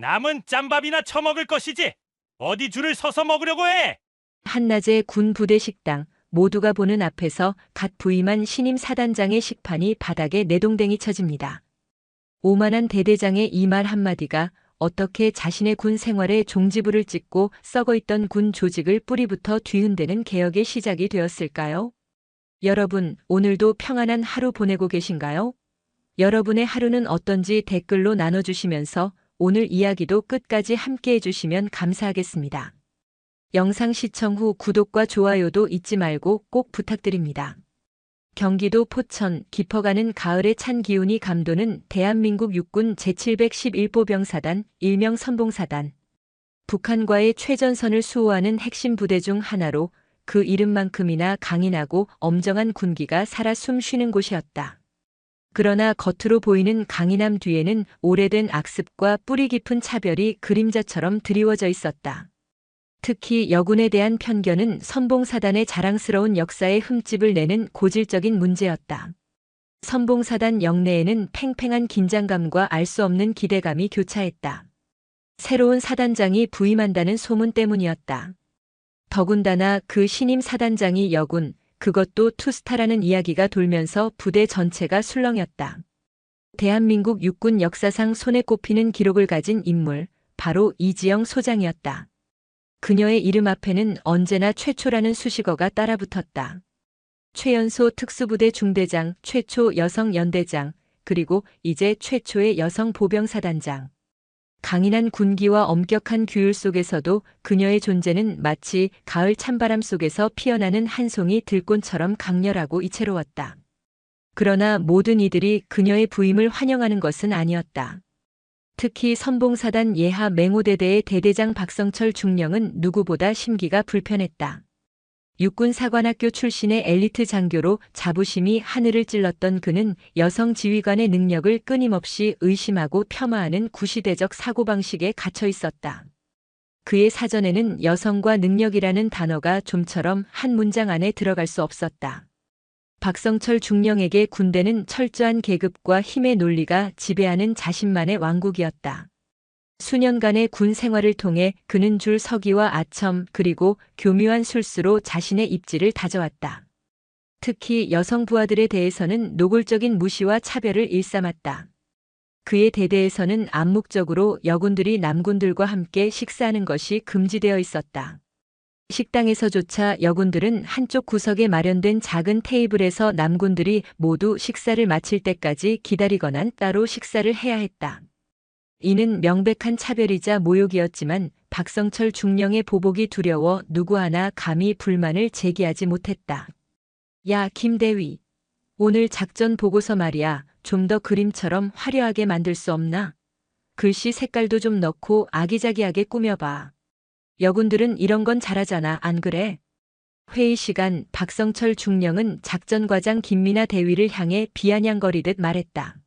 남은 짬밥이나 처먹을 것이지. 어디 줄을 서서 먹으려고 해? 한낮의 군 부대 식당, 모두가 보는 앞에서 갓 부임한 신임 사단장의 식판이 바닥에 내동댕이 쳐집니다. 오만한 대대장의 이 말 한마디가 어떻게 자신의 군 생활에 종지부를 찍고 썩어있던 군 조직을 뿌리부터 뒤흔드는 개혁의 시작이 되었을까요? 여러분, 오늘도 평안한 하루 보내고 계신가요? 여러분의 하루는 어떤지 댓글로 나눠주시면서 오늘 이야기도 끝까지 함께 해주시면 감사하겠습니다. 영상 시청 후 구독과 좋아요도 잊지 말고 꼭 부탁드립니다. 경기도 포천 깊어가는 가을의 찬 기운이 감도는 대한민국 육군 제711보병사단 일명 선봉사단. 북한과의 최전선을 수호하는 핵심 부대 중 하나로 그 이름만큼이나 강인하고 엄정한 군기가 살아 숨 쉬는 곳이었다. 그러나 겉으로 보이는 강인함 뒤에는 오래된 악습과 뿌리 깊은 차별이 그림자처럼 드리워져 있었다. 특히 여군에 대한 편견은 선봉사단의 자랑스러운 역사에 흠집을 내는 고질적인 문제였다. 선봉사단 영내에는 팽팽한 긴장감과 알 수 없는 기대감이 교차했다. 새로운 사단장이 부임한다는 소문 때문이었다. 더군다나 그 신임 사단장이 여군, 그것도 투스타라는 이야기가 돌면서 부대 전체가 술렁였다. 대한민국 육군 역사상 손에 꼽히는 기록을 가진 인물, 바로 이지영 소장이었다. 그녀의 이름 앞에는 언제나 최초라는 수식어가 따라붙었다. 최연소 특수부대 중대장, 최초 여성 연대장, 그리고 이제 최초의 여성 보병사단장. 강인한 군기와 엄격한 규율 속에서도 그녀의 존재는 마치 가을 찬바람 속에서 피어나는 한 송이 들꽃처럼 강렬하고 이채로웠다. 그러나 모든 이들이 그녀의 부임을 환영하는 것은 아니었다. 특히 선봉사단 예하 맹호대대의 대대장 박성철 중령은 누구보다 심기가 불편했다. 육군사관학교 출신의 엘리트 장교로 자부심이 하늘을 찔렀던 그는 여성 지휘관의 능력을 끊임없이 의심하고 폄하하는 구시대적 사고방식에 갇혀 있었다. 그의 사전에는 여성과 능력이라는 단어가 좀처럼 한 문장 안에 들어갈 수 없었다. 박성철 중령에게 군대는 철저한 계급과 힘의 논리가 지배하는 자신만의 왕국이었다. 수년간의 군 생활을 통해 그는 줄 서기와 아첨 그리고 교묘한 술수로 자신의 입지를 다져왔다. 특히 여성 부하들에 대해서는 노골적인 무시와 차별을 일삼았다. 그의 대대에서는 암묵적으로 여군들이 남군들과 함께 식사하는 것이 금지되어 있었다. 식당에서조차 여군들은 한쪽 구석에 마련된 작은 테이블에서 남군들이 모두 식사를 마칠 때까지 기다리거나 따로 식사를 해야 했다. 이는 명백한 차별이자 모욕이었지만 박성철 중령의 보복이 두려워 누구 하나 감히 불만을 제기하지 못했다. 야, 김대위. 오늘 작전 보고서 말이야. 좀 더 그림처럼 화려하게 만들 수 없나? 글씨 색깔도 좀 넣고 아기자기하게 꾸며봐. 여군들은 이런 건 잘하잖아, 안 그래? 회의 시간 박성철 중령은 작전과장 김민아 대위를 향해 비아냥거리듯 말했다.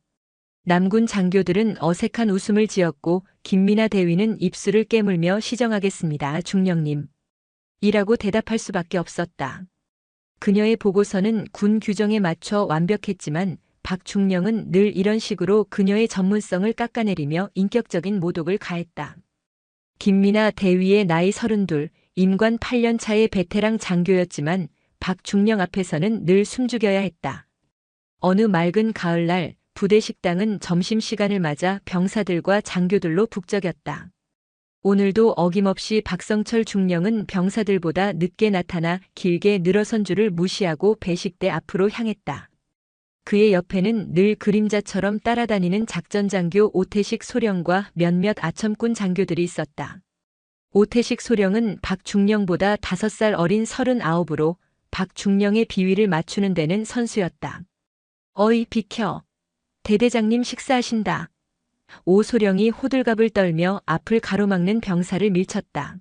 남군 장교들은 어색한 웃음을 지었고 김민아 대위는 입술을 깨물며 시정하겠습니다, 중령님. 이라고 대답할 수밖에 없었다. 그녀의 보고서는 군 규정에 맞춰 완벽했지만 박 중령은 늘 이런 식으로 그녀의 전문성을 깎아내리며 인격적인 모독을 가했다. 김민아 대위의 나이 32, 임관 8년 차의 베테랑 장교였지만 박 중령 앞에서는 늘 숨죽여야 했다. 어느 맑은 가을날 부대 식당은 점심시간을 맞아 병사들과 장교들로 북적였다. 오늘도 어김없이 박성철 중령은 병사들보다 늦게 나타나 길게 늘어선 줄을 무시하고 배식대 앞으로 향했다. 그의 옆에는 늘 그림자처럼 따라다니는 작전장교 오태식 소령과 몇몇 아첨꾼 장교들이 있었다. 오태식 소령은 박 중령보다 5살 어린 39으로 박 중령의 비위를 맞추는 데는 선수였다. 어이 비켜. 대대장님 식사하신다. 오 소령이 호들갑을 떨며 앞을 가로막는 병사를 밀쳤다.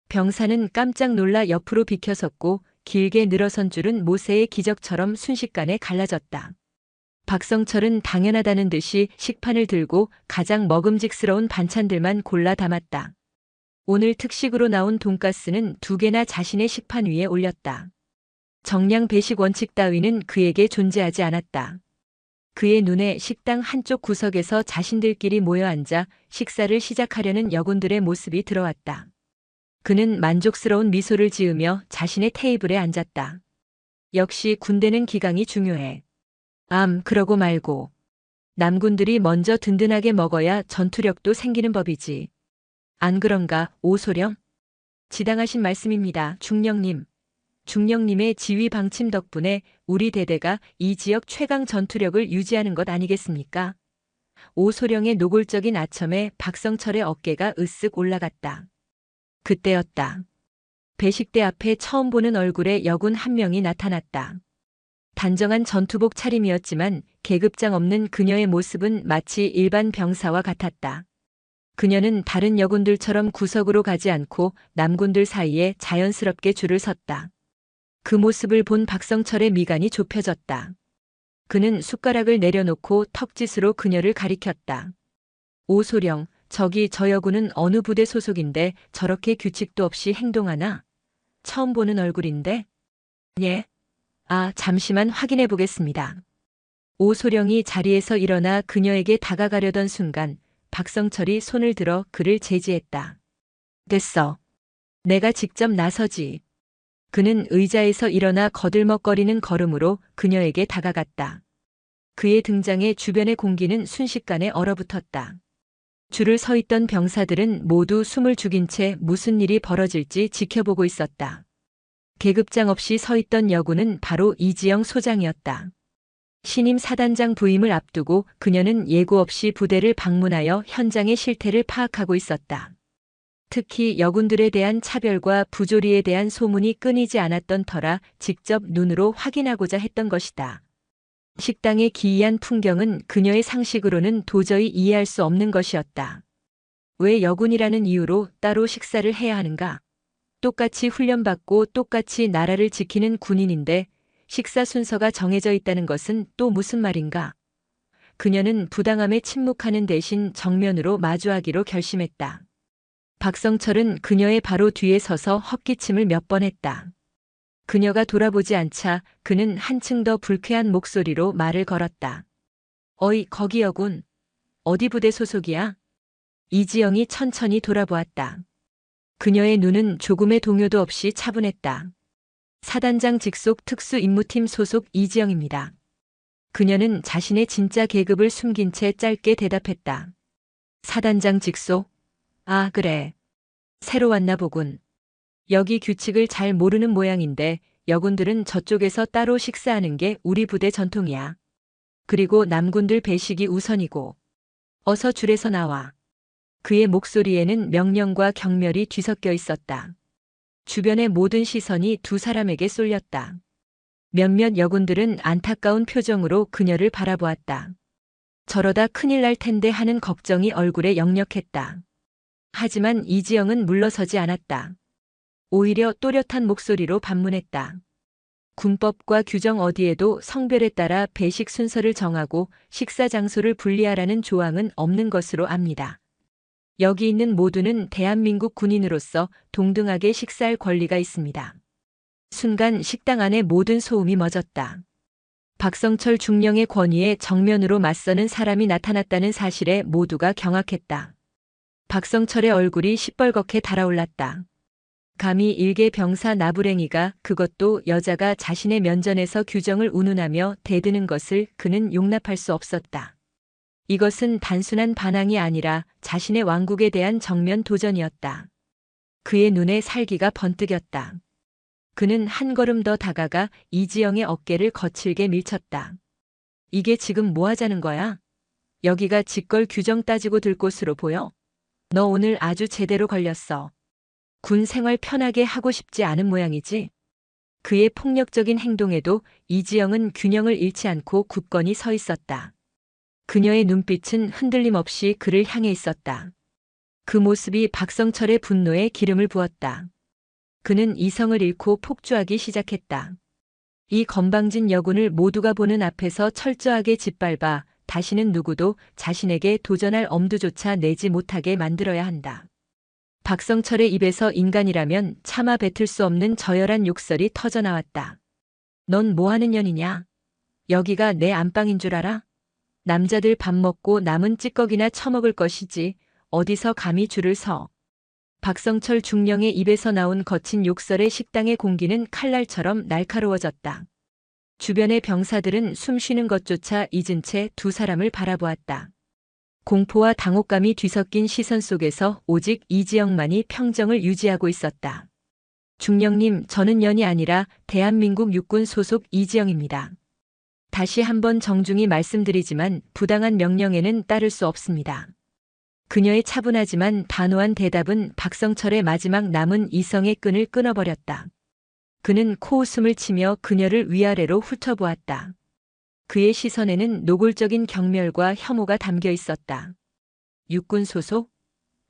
병사는 깜짝 놀라 옆으로 비켜섰고 길게 늘어선 줄은 모세의 기적처럼 순식간에 갈라졌다. 박성철은 당연하다는 듯이 식판을 들고 가장 먹음직스러운 반찬들만 골라 담았다. 오늘 특식으로 나온 돈가스는 2개나 자신의 식판 위에 올렸다. 정량 배식 원칙 따위는 그에게 존재하지 않았다. 그의 눈에 식당 한쪽 구석에서 자신들끼리 모여 앉아 식사를 시작하려는 여군들의 모습이 들어왔다. 그는 만족스러운 미소를 지으며 자신의 테이블에 앉았다. 역시 군대는 기강이 중요해. 그러고 말고. 남군들이 먼저 든든하게 먹어야 전투력도 생기는 법이지. 안 그런가, 오소령? 지당하신 말씀입니다, 중령님. 중령님의 지휘 방침 덕분에 우리 대대가 이 지역 최강 전투력을 유지하는 것 아니겠습니까? 오소령의 노골적인 아첨에 박성철의 어깨가 으쓱 올라갔다. 그때였다. 배식대 앞에 처음 보는 얼굴의 여군 한 명이 나타났다. 단정한 전투복 차림이었지만 계급장 없는 그녀의 모습은 마치 일반 병사와 같았다. 그녀는 다른 여군들처럼 구석으로 가지 않고 남군들 사이에 자연스럽게 줄을 섰다. 그 모습을 본 박성철의 미간이 좁혀졌다. 그는 숟가락을 내려놓고 턱짓으로 그녀를 가리켰다. 오소령, 저기 저 여군은 어느 부대 소속인데 저렇게 규칙도 없이 행동하나? 처음 보는 얼굴인데? 예. 잠시만 확인해 보겠습니다. 오소령이 자리에서 일어나 그녀에게 다가가려던 순간 박성철이 손을 들어 그를 제지했다. 됐어. 내가 직접 나서지. 그는 의자에서 일어나 거들먹거리는 걸음으로 그녀에게 다가갔다. 그의 등장에 주변의 공기는 순식간에 얼어붙었다. 줄을 서 있던 병사들은 모두 숨을 죽인 채 무슨 일이 벌어질지 지켜보고 있었다. 계급장 없이 서 있던 여군은 바로 이지영 소장이었다. 신임 사단장 부임을 앞두고 그녀는 예고 없이 부대를 방문하여 현장의 실태를 파악하고 있었다. 특히 여군들에 대한 차별과 부조리에 대한 소문이 끊이지 않았던 터라 직접 눈으로 확인하고자 했던 것이다. 식당의 기이한 풍경은 그녀의 상식으로는 도저히 이해할 수 없는 것이었다. 왜 여군이라는 이유로 따로 식사를 해야 하는가? 똑같이 훈련받고 똑같이 나라를 지키는 군인인데 식사 순서가 정해져 있다는 것은 또 무슨 말인가? 그녀는 부당함에 침묵하는 대신 정면으로 마주하기로 결심했다. 박성철은 그녀의 바로 뒤에 서서 헛기침을 몇 번 했다. 그녀가 돌아보지 않자 그는 한층 더 불쾌한 목소리로 말을 걸었다. 어이, 거기 여군. 어디 부대 소속이야? 이지영이 천천히 돌아보았다. 그녀의 눈은 조금의 동요도 없이 차분했다. 사단장 직속 특수임무팀 소속 이지영입니다. 그녀는 자신의 진짜 계급을 숨긴 채 짧게 대답했다. 사단장 직속? 그래. 새로 왔나 보군. 여기 규칙을 잘 모르는 모양인데 여군들은 저쪽에서 따로 식사하는 게 우리 부대 전통이야. 그리고 남군들 배식이 우선이고. 어서 줄에서 나와. 그의 목소리에는 명령과 경멸이 뒤섞여 있었다. 주변의 모든 시선이 두 사람에게 쏠렸다. 몇몇 여군들은 안타까운 표정으로 그녀를 바라보았다. 저러다 큰일 날 텐데 하는 걱정이 얼굴에 역력했다. 하지만 이지영은 물러서지 않았다. 오히려 또렷한 목소리로 반문했다. 군법과 규정 어디에도 성별에 따라 배식 순서를 정하고 식사 장소를 분리하라는 조항은 없는 것으로 압니다. 여기 있는 모두는 대한민국 군인으로서 동등하게 식사할 권리가 있습니다. 순간 식당 안의 모든 소음이 멎었다. 박성철 중령의 권위에 정면으로 맞서는 사람이 나타났다는 사실에 모두가 경악했다. 박성철의 얼굴이 시뻘겋게 달아올랐다. 감히 일개 병사 나부랭이가, 그것도 여자가 자신의 면전에서 규정을 운운하며 대드는 것을 그는 용납할 수 없었다. 이것은 단순한 반항이 아니라 자신의 왕국에 대한 정면 도전이었다. 그의 눈에 살기가 번뜩였다. 그는 한 걸음 더 다가가 이지영의 어깨를 거칠게 밀쳤다. 이게 지금 뭐 하자는 거야? 여기가 직걸 규정 따지고 들 곳으로 보여? 너 오늘 아주 제대로 걸렸어. 군 생활 편하게 하고 싶지 않은 모양이지? 그의 폭력적인 행동에도 이지영은 균형을 잃지 않고 굳건히 서 있었다. 그녀의 눈빛은 흔들림 없이 그를 향해 있었다. 그 모습이 박성철의 분노에 기름을 부었다. 그는 이성을 잃고 폭주하기 시작했다. 이 건방진 여군을 모두가 보는 앞에서 철저하게 짓밟아 다시는 누구도 자신에게 도전할 엄두조차 내지 못하게 만들어야 한다. 박성철의 입에서 인간이라면 차마 뱉을 수 없는 저열한 욕설이 터져나왔다. 넌 뭐하는 년이냐? 여기가 내 안방인 줄 알아? 남자들 밥 먹고 남은 찌꺼기나 처먹을 것이지 어디서 감히 줄을 서. 박성철 중령의 입에서 나온 거친 욕설에 식당의 공기는 칼날처럼 날카로워졌다. 주변의 병사들은 숨 쉬는 것조차 잊은 채 두 사람을 바라보았다. 공포와 당혹감이 뒤섞인 시선 속에서 오직 이지영만이 평정을 유지하고 있었다. 중령님, 저는 연이 아니라 대한민국 육군 소속 이지영입니다. 다시 한번 정중히 말씀드리지만 부당한 명령에는 따를 수 없습니다. 그녀의 차분하지만 단호한 대답은 박성철의 마지막 남은 이성의 끈을 끊어버렸다. 그는 코웃음을 치며 그녀를 위아래로 훑어보았다. 그의 시선에는 노골적인 경멸과 혐오가 담겨 있었다. 육군 소속?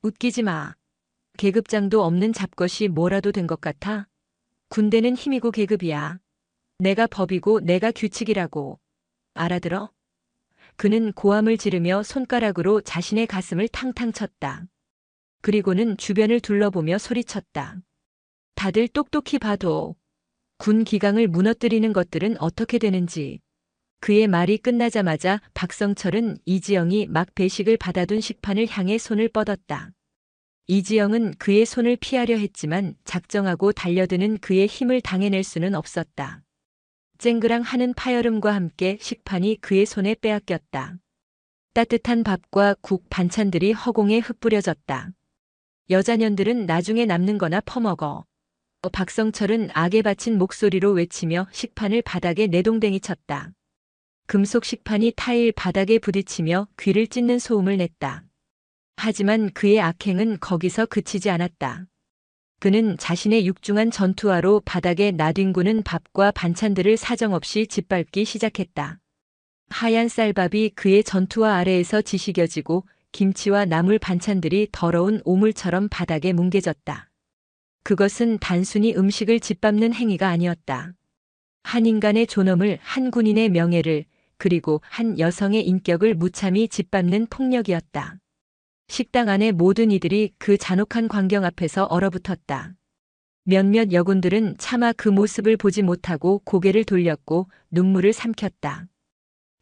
웃기지 마. 계급장도 없는 잡것이 뭐라도 된 것 같아? 군대는 힘이고 계급이야. 내가 법이고 내가 규칙이라고. 알아들어? 그는 고함을 지르며 손가락으로 자신의 가슴을 탕탕 쳤다. 그리고는 주변을 둘러보며 소리쳤다. 다들 똑똑히 봐도 군 기강을 무너뜨리는 것들은 어떻게 되는지. 그의 말이 끝나자마자 박성철은 이지영이 막 배식을 받아둔 식판을 향해 손을 뻗었다. 이지영은 그의 손을 피하려 했지만 작정하고 달려드는 그의 힘을 당해낼 수는 없었다. 쨍그랑 하는 파열음과 함께 식판이 그의 손에 빼앗겼다. 따뜻한 밥과 국 반찬들이 허공에 흩뿌려졌다. 여자년들은 나중에 남는 거나 퍼먹어. 박성철은 악에 바친 목소리로 외치며 식판을 바닥에 내동댕이 쳤다. 금속 식판이 타일 바닥에 부딪히며 귀를 찢는 소음을 냈다. 하지만 그의 악행은 거기서 그치지 않았다. 그는 자신의 육중한 전투화로 바닥에 나뒹구는 밥과 반찬들을 사정없이 짓밟기 시작했다. 하얀 쌀밥이 그의 전투화 아래에서 지시겨지고 김치와 나물 반찬들이 더러운 오물처럼 바닥에 뭉개졌다. 그것은 단순히 음식을 짓밟는 행위가 아니었다. 한 인간의 존엄을, 한 군인의 명예를, 그리고 한 여성의 인격을 무참히 짓밟는 폭력이었다. 식당 안의 모든 이들이 그 잔혹한 광경 앞에서 얼어붙었다. 몇몇 여군들은 차마 그 모습을 보지 못하고 고개를 돌렸고 눈물을 삼켰다.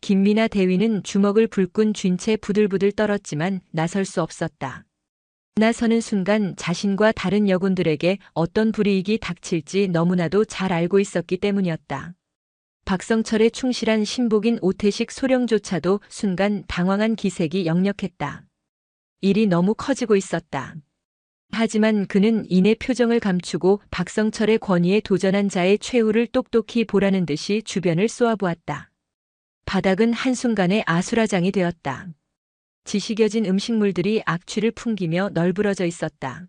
김미나 대위는 주먹을 불끈 쥔 채 부들부들 떨었지만 나설 수 없었다. 나서는 순간 자신과 다른 여군들에게 어떤 불이익이 닥칠지 너무나도 잘 알고 있었기 때문이었다. 박성철의 충실한 신복인 오태식 소령조차도 순간 당황한 기색이 역력했다. 일이 너무 커지고 있었다. 하지만 그는 이내 표정을 감추고 박성철의 권위에 도전한 자의 최후를 똑똑히 보라는 듯이 주변을 쏘아보았다. 바닥은 한순간에 아수라장이 되었다. 지시겨진 음식물들이 악취를 풍기며 널브러져 있었다.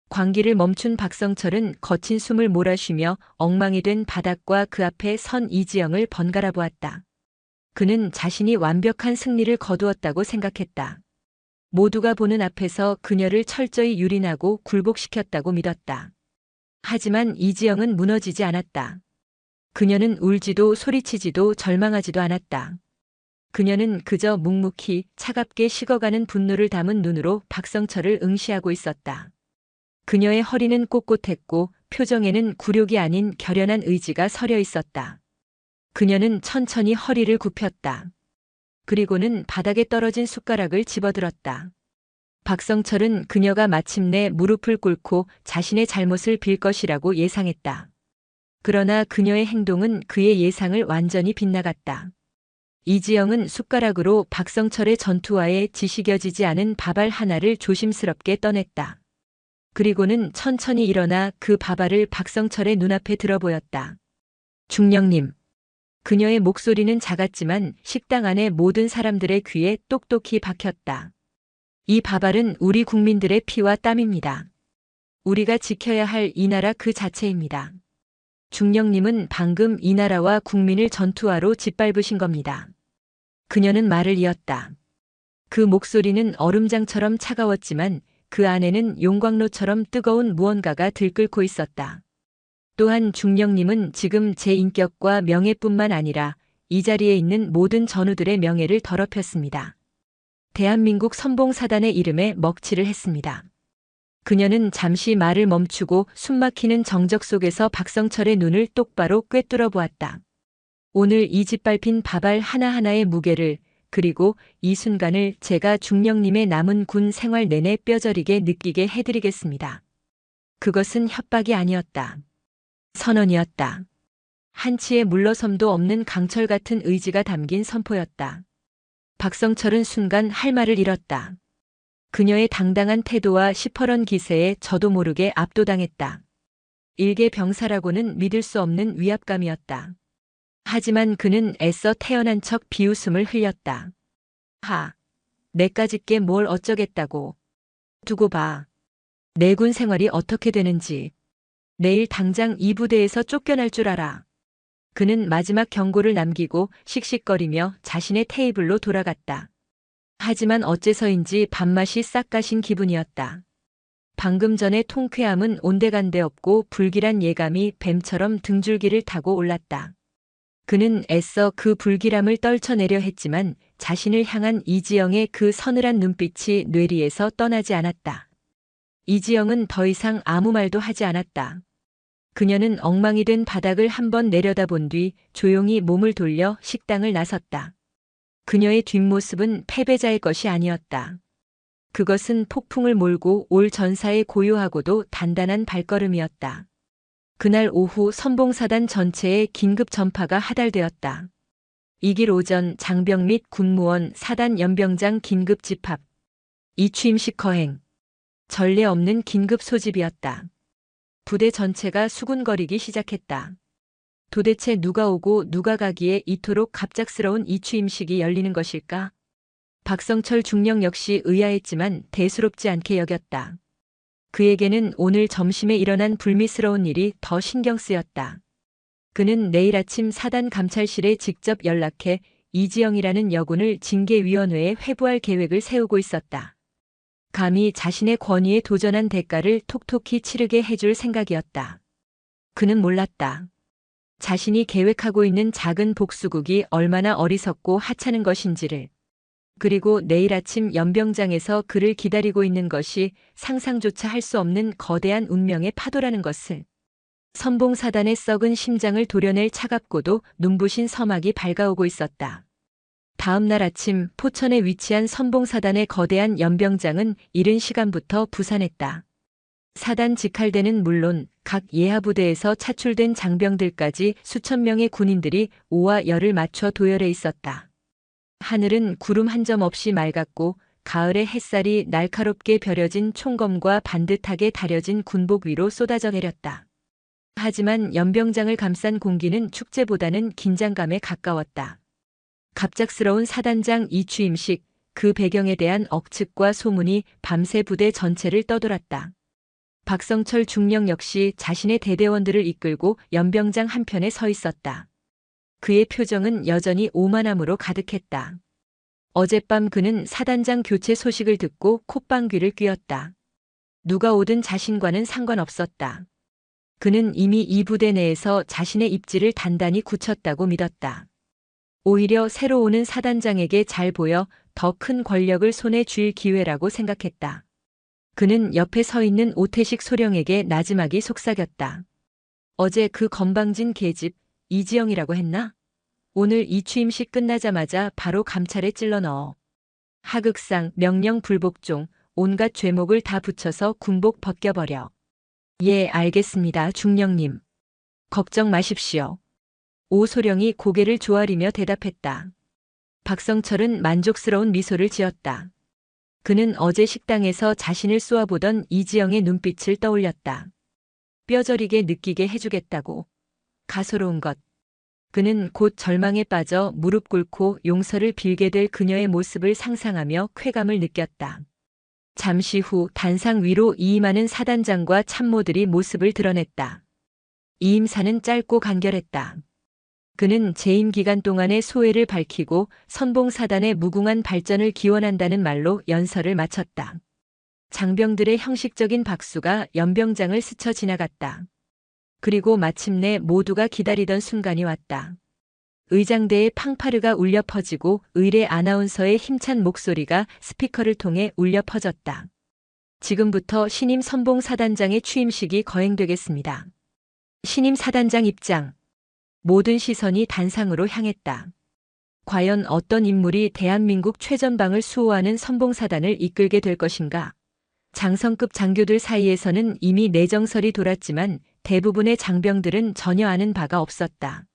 광기를 멈춘 박성철은 거친 숨을 몰아쉬며 엉망이 된 바닥과 그 앞에 선 이지영을 번갈아 보았다. 그는 자신이 완벽한 승리를 거두었다고 생각했다. 모두가 보는 앞에서 그녀를 철저히 유린하고 굴복시켰다고 믿었다. 하지만 이지영은 무너지지 않았다. 그녀는 울지도 소리치지도 절망하지도 않았다. 그녀는 그저 묵묵히 차갑게 식어가는 분노를 담은 눈으로 박성철을 응시하고 있었다. 그녀의 허리는 꼿꼿했고 표정에는 굴욕이 아닌 결연한 의지가 서려 있었다. 그녀는 천천히 허리를 굽혔다. 그리고는 바닥에 떨어진 숟가락을 집어들었다. 박성철은 그녀가 마침내 무릎을 꿇고 자신의 잘못을 빌 것이라고 예상했다. 그러나 그녀의 행동은 그의 예상을 완전히 빗나갔다. 이지영은 숟가락으로 박성철의 전투화에 지시겨지지 않은 밥알 하나를 조심스럽게 떠냈다. 그리고는 천천히 일어나 그 밥알을 박성철의 눈앞에 들어보였다. 중령님. 그녀의 목소리는 작았지만 식당 안의 모든 사람들의 귀에 똑똑히 박혔다. 이 밥알은 우리 국민들의 피와 땀입니다. 우리가 지켜야 할 이 나라 그 자체입니다. 중령님은 방금 이 나라와 국민을 전투화로 짓밟으신 겁니다. 그녀는 말을 이었다. 그 목소리는 얼음장처럼 차가웠지만 그 안에는 용광로처럼 뜨거운 무언가가 들끓고 있었다. 또한 중령님은 지금 제 인격과 명예뿐만 아니라 이 자리에 있는 모든 전우들의 명예를 더럽혔습니다. 대한민국 선봉사단의 이름에 먹칠을 했습니다. 그녀는 잠시 말을 멈추고 숨막히는 정적 속에서 박성철의 눈을 똑바로 꿰뚫어 보았다. 오늘 이 짓밟힌 밥알 하나하나의 무게를, 그리고 이 순간을 제가 중령님의 남은 군 생활 내내 뼈저리게 느끼게 해드리겠습니다. 그것은 협박이 아니었다. 선언이었다. 한치의 물러섬도 없는 강철 같은 의지가 담긴 선포였다. 박성철은 순간 할 말을 잃었다. 그녀의 당당한 태도와 시퍼런 기세에 저도 모르게 압도당했다. 일개 병사라고는 믿을 수 없는 위압감이었다. 하지만 그는 애써 태어난 척 비웃음을 흘렸다. 내까짓게 뭘 어쩌겠다고. 두고 봐. 내 군 생활이 어떻게 되는지. 내일 당장 이 부대에서 쫓겨날 줄 알아. 그는 마지막 경고를 남기고 씩씩거리며 자신의 테이블로 돌아갔다. 하지만 어째서인지 밥맛이 싹 가신 기분이었다. 방금 전의 통쾌함은 온데간데 없고 불길한 예감이 뱀처럼 등줄기를 타고 올랐다. 그는 애써 그 불길함을 떨쳐내려 했지만 자신을 향한 이지영의 그 서늘한 눈빛이 뇌리에서 떠나지 않았다. 이지영은 더 이상 아무 말도 하지 않았다. 그녀는 엉망이 된 바닥을 한번 내려다본 뒤 조용히 몸을 돌려 식당을 나섰다. 그녀의 뒷모습은 패배자의 것이 아니었다. 그것은 폭풍을 몰고 올 전사의 고요하고도 단단한 발걸음이었다. 그날 오후 선봉사단 전체에 긴급 전파가 하달되었다. 이길 오전 장병 및 군무원 사단 연병장 긴급 집합. 이취임식 거행. 전례 없는 긴급 소집이었다. 부대 전체가 수군거리기 시작했다. 도대체 누가 오고 누가 가기에 이토록 갑작스러운 이취임식이 열리는 것일까? 박성철 중령 역시 의아했지만 대수롭지 않게 여겼다. 그에게는 오늘 점심에 일어난 불미스러운 일이 더 신경 쓰였다. 그는 내일 아침 사단 감찰실에 직접 연락해 이지영이라는 여군을 징계위원회에 회부할 계획을 세우고 있었다. 감히 자신의 권위에 도전한 대가를 톡톡히 치르게 해줄 생각이었다. 그는 몰랐다. 자신이 계획하고 있는 작은 복수국이 얼마나 어리석고 하찮은 것인지를. 그리고 내일 아침 연병장에서 그를 기다리고 있는 것이 상상조차 할 수 없는 거대한 운명의 파도라는 것을. 선봉사단의 썩은 심장을 도려낼 차갑고도 눈부신 서막이 밝아오고 있었다. 다음 날 아침 포천에 위치한 선봉사단의 거대한 연병장은 이른 시간부터 부산했다. 사단 직할대는 물론 각 예하부대에서 차출된 장병들까지 수천 명의 군인들이 오와 열을 맞춰 도열해 있었다. 하늘은 구름 한 점 없이 맑았고 가을의 햇살이 날카롭게 벼려진 총검과 반듯하게 다려진 군복 위로 쏟아져 내렸다. 하지만 연병장을 감싼 공기는 축제보다는 긴장감에 가까웠다. 갑작스러운 사단장 이취임식, 그 배경에 대한 억측과 소문이 밤새 부대 전체를 떠돌았다. 박성철 중령 역시 자신의 대대원들을 이끌고 연병장 한편에 서 있었다. 그의 표정은 여전히 오만함으로 가득했다. 어젯밤 그는 사단장 교체 소식을 듣고 콧방귀를 뀌었다. 누가 오든 자신과는 상관없었다. 그는 이미 이 부대 내에서 자신의 입지를 단단히 굳혔다고 믿었다. 오히려 새로 오는 사단장에게 잘 보여 더 큰 권력을 손에 쥘 기회라고 생각했다. 그는 옆에 서 있는 오태식 소령에게 나지막이 속삭였다. 어제 그 건방진 계집 이지영이라고 했나? 오늘 이 취임식 끝나자마자 바로 감찰에 찔러 넣어. 하극상, 명령 불복종, 온갖 죄목을 다 붙여서 군복 벗겨버려. 예, 알겠습니다, 중령님. 걱정 마십시오. 오소령이 고개를 조아리며 대답했다. 박성철은 만족스러운 미소를 지었다. 그는 어제 식당에서 자신을 쏘아보던 이지영의 눈빛을 떠올렸다. 뼈저리게 느끼게 해주겠다고. 가소로운 것. 그는 곧 절망에 빠져 무릎 꿇고 용서를 빌게 될 그녀의 모습을 상상하며 쾌감을 느꼈다. 잠시 후 단상 위로 이임하는 사단장과 참모들이 모습을 드러냈다. 이임사는 짧고 간결했다. 그는 재임 기간 동안의 소회를 밝히고 선봉사단의 무궁한 발전을 기원한다는 말로 연설을 마쳤다. 장병들의 형식적인 박수가 연병장을 스쳐 지나갔다. 그리고 마침내 모두가 기다리던 순간이 왔다. 의장대의 팡파르가 울려 퍼지고 의례 아나운서의 힘찬 목소리가 스피커를 통해 울려 퍼졌다. 지금부터 신임 선봉사단장의 취임식이 거행되겠습니다. 신임 사단장 입장. 모든 시선이 단상으로 향했다. 과연 어떤 인물이 대한민국 최전방을 수호하는 선봉사단을 이끌게 될 것인가? 장성급 장교들 사이에서는 이미 내정설이 돌았지만 대부분의 장병들은 전혀 아는 바가 없었다.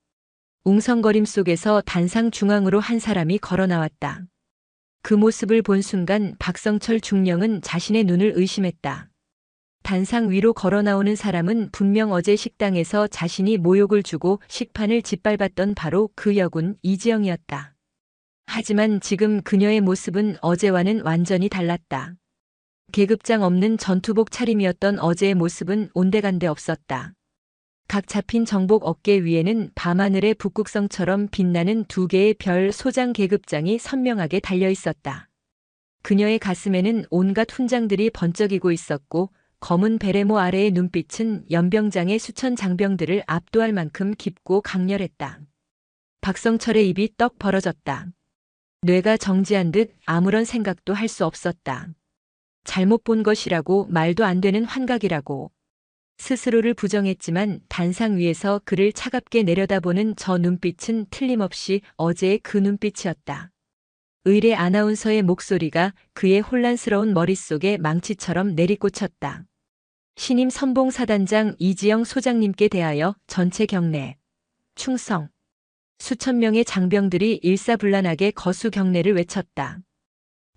웅성거림 속에서 단상 중앙으로 한 사람이 걸어 나왔다. 그 모습을 본 순간 박성철 중령은 자신의 눈을 의심했다. 단상 위로 걸어 나오는 사람은 분명 어제 식당에서 자신이 모욕을 주고 식판을 짓밟았던 바로 그 여군 이지영이었다. 하지만 지금 그녀의 모습은 어제와는 완전히 달랐다. 계급장 없는 전투복 차림이었던 어제의 모습은 온데간데 없었다. 각 잡힌 정복 어깨 위에는 밤하늘의 북극성처럼 빛나는 두 개의 별 소장 계급장이 선명하게 달려 있었다. 그녀의 가슴에는 온갖 훈장들이 번쩍이고 있었고 검은 베레모 아래의 눈빛은 연병장의 수천 장병들을 압도할 만큼 깊고 강렬했다. 박성철의 입이 떡 벌어졌다. 뇌가 정지한 듯 아무런 생각도 할 수 없었다. 잘못 본 것이라고 말도 안 되는 환각이라고. 스스로를 부정했지만 단상 위에서 그를 차갑게 내려다보는 저 눈빛은 틀림없이 어제의 그 눈빛이었다. 의례 아나운서의 목소리가 그의 혼란스러운 머릿속에 망치처럼 내리꽂혔다. 신임 선봉사단장 이지영 소장님께 대하여 전체 경례, 충성. 수천 명의 장병들이 일사불란하게 거수 경례를 외쳤다.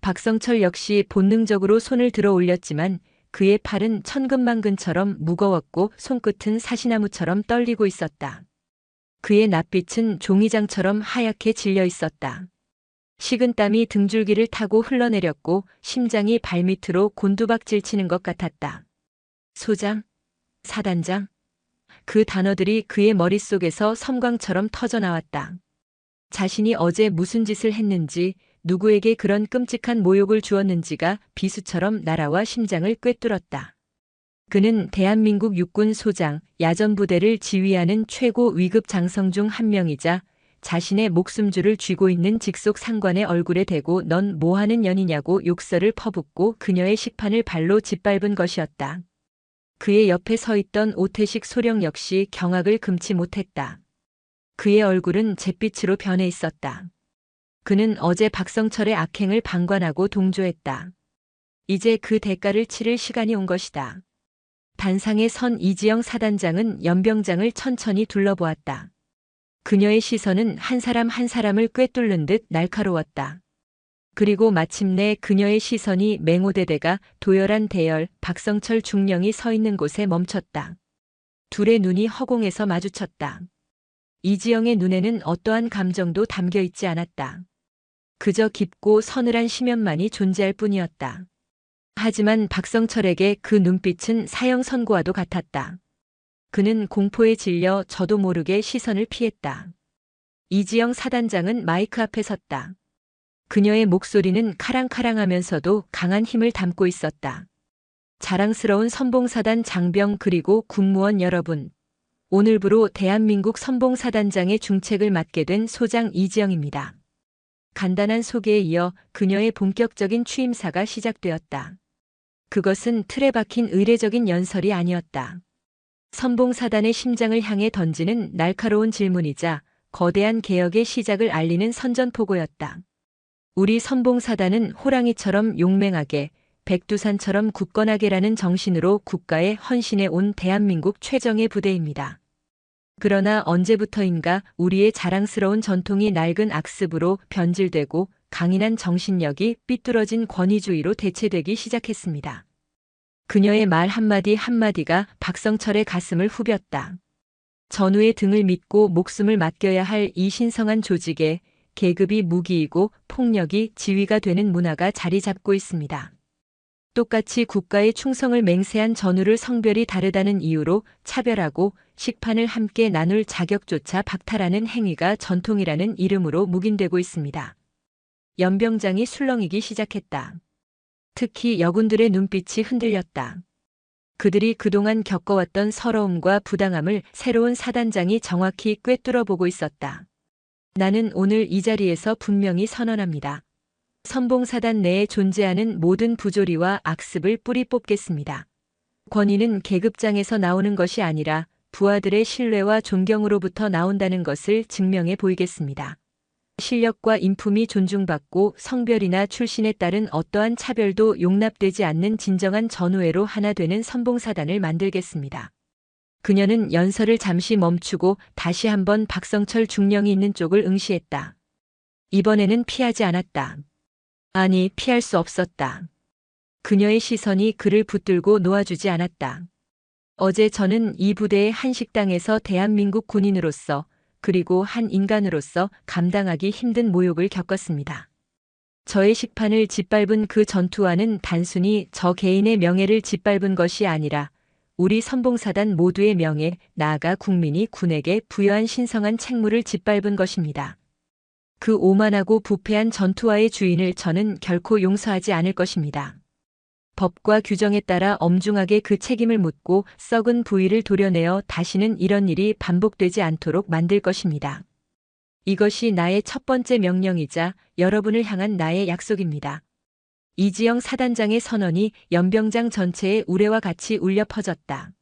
박성철 역시 본능적으로 손을 들어 올렸지만 그의 팔은 천근만근처럼 무거웠고 손끝은 사시나무처럼 떨리고 있었다. 그의 낯빛은 종이장처럼 하얗게 질려 있었다. 식은땀이 등줄기를 타고 흘러내렸고 심장이 발밑으로 곤두박질 치는 것 같았다. 소장, 사단장. 그 단어들이 그의 머릿속에서 섬광처럼 터져나왔다. 자신이 어제 무슨 짓을 했는지, 누구에게 그런 끔찍한 모욕을 주었는지가 비수처럼 날아와 심장을 꿰뚫었다. 그는 대한민국 육군 소장, 야전부대를 지휘하는 최고 위급 장성 중 한 명이자 자신의 목숨줄을 쥐고 있는 직속 상관의 얼굴에 대고 넌 뭐하는 년이냐고 욕설을 퍼붓고 그녀의 식판을 발로 짓밟은 것이었다. 그의 옆에 서 있던 오태식 소령 역시 경악을 금치 못했다. 그의 얼굴은 잿빛으로 변해 있었다. 그는 어제 박성철의 악행을 방관하고 동조했다. 이제 그 대가를 치를 시간이 온 것이다. 단상에 선 이지영 사단장은 연병장을 천천히 둘러보았다. 그녀의 시선은 한 사람 한 사람을 꿰뚫는 듯 날카로웠다. 그리고 마침내 그녀의 시선이 맹호대대가 도열한 대열 박성철 중령이 서 있는 곳에 멈췄다. 둘의 눈이 허공에서 마주쳤다. 이지영의 눈에는 어떠한 감정도 담겨 있지 않았다. 그저 깊고 서늘한 심연만이 존재할 뿐이었다. 하지만 박성철에게 그 눈빛은 사형 선고와도 같았다. 그는 공포에 질려 저도 모르게 시선을 피했다. 이지영 사단장은 마이크 앞에 섰다. 그녀의 목소리는 카랑카랑하면서도 강한 힘을 담고 있었다. 자랑스러운 선봉사단 장병 그리고 군무원 여러분. 오늘부로 대한민국 선봉사단장의 중책을 맡게 된 소장 이지영입니다. 간단한 소개에 이어 그녀의 본격적인 취임사가 시작되었다. 그것은 틀에 박힌 의례적인 연설이 아니었다. 선봉사단의 심장을 향해 던지는 날카로운 질문이자 거대한 개혁의 시작을 알리는 선전포고였다. 우리 선봉사단은 호랑이처럼 용맹하게, 백두산처럼 굳건하게라는 정신으로 국가에 헌신해 온 대한민국 최정예 부대입니다. 그러나 언제부터인가 우리의 자랑스러운 전통이 낡은 악습으로 변질되고 강인한 정신력이 삐뚤어진 권위주의로 대체되기 시작했습니다. 그녀의 말 한마디 한마디가 박성철의 가슴을 후볐다. 전우의 등을 믿고 목숨을 맡겨야 할 이 신성한 조직에 계급이 무기이고 폭력이 지위가 되는 문화가 자리 잡고 있습니다. 똑같이 국가에 충성을 맹세한 전우를 성별이 다르다는 이유로 차별하고 식판을 함께 나눌 자격조차 박탈하는 행위가 전통이라는 이름으로 묵인되고 있습니다. 연병장이 술렁이기 시작했다. 특히 여군들의 눈빛이 흔들렸다. 그들이 그동안 겪어왔던 서러움과 부당함을 새로운 사단장이 정확히 꿰뚫어 보고 있었다. 나는 오늘 이 자리에서 분명히 선언합니다. 선봉사단 내에 존재하는 모든 부조리와 악습을 뿌리 뽑겠습니다. 권위는 계급장에서 나오는 것이 아니라 부하들의 신뢰와 존경으로부터 나온다는 것을 증명해 보이겠습니다. 실력과 인품이 존중받고 성별이나 출신에 따른 어떠한 차별도 용납되지 않는 진정한 전우회로 하나 되는 선봉사단을 만들겠습니다. 그녀는 연설을 잠시 멈추고 다시 한번 박성철 중령이 있는 쪽을 응시했다. 이번에는 피하지 않았다. 아니, 피할 수 없었다. 그녀의 시선이 그를 붙들고 놓아주지 않았다. 어제 저는 이 부대의 한 식당에서 대한민국 군인으로서 그리고 한 인간으로서 감당하기 힘든 모욕을 겪었습니다. 저의 식판을 짓밟은 그 전투와는 단순히 저 개인의 명예를 짓밟은 것이 아니라 우리 선봉사단 모두의 명예, 나아가 국민이 군에게 부여한 신성한 책무를 짓밟은 것입니다. 그 오만하고 부패한 전투와의 주인을 저는 결코 용서하지 않을 것입니다. 법과 규정에 따라 엄중하게 그 책임을 묻고 썩은 부위를 도려내어 다시는 이런 일이 반복되지 않도록 만들 것입니다. 이것이 나의 첫 번째 명령이자 여러분을 향한 나의 약속입니다. 이지영 사단장의 선언이 연병장 전체의 우레와 같이 울려 퍼졌다.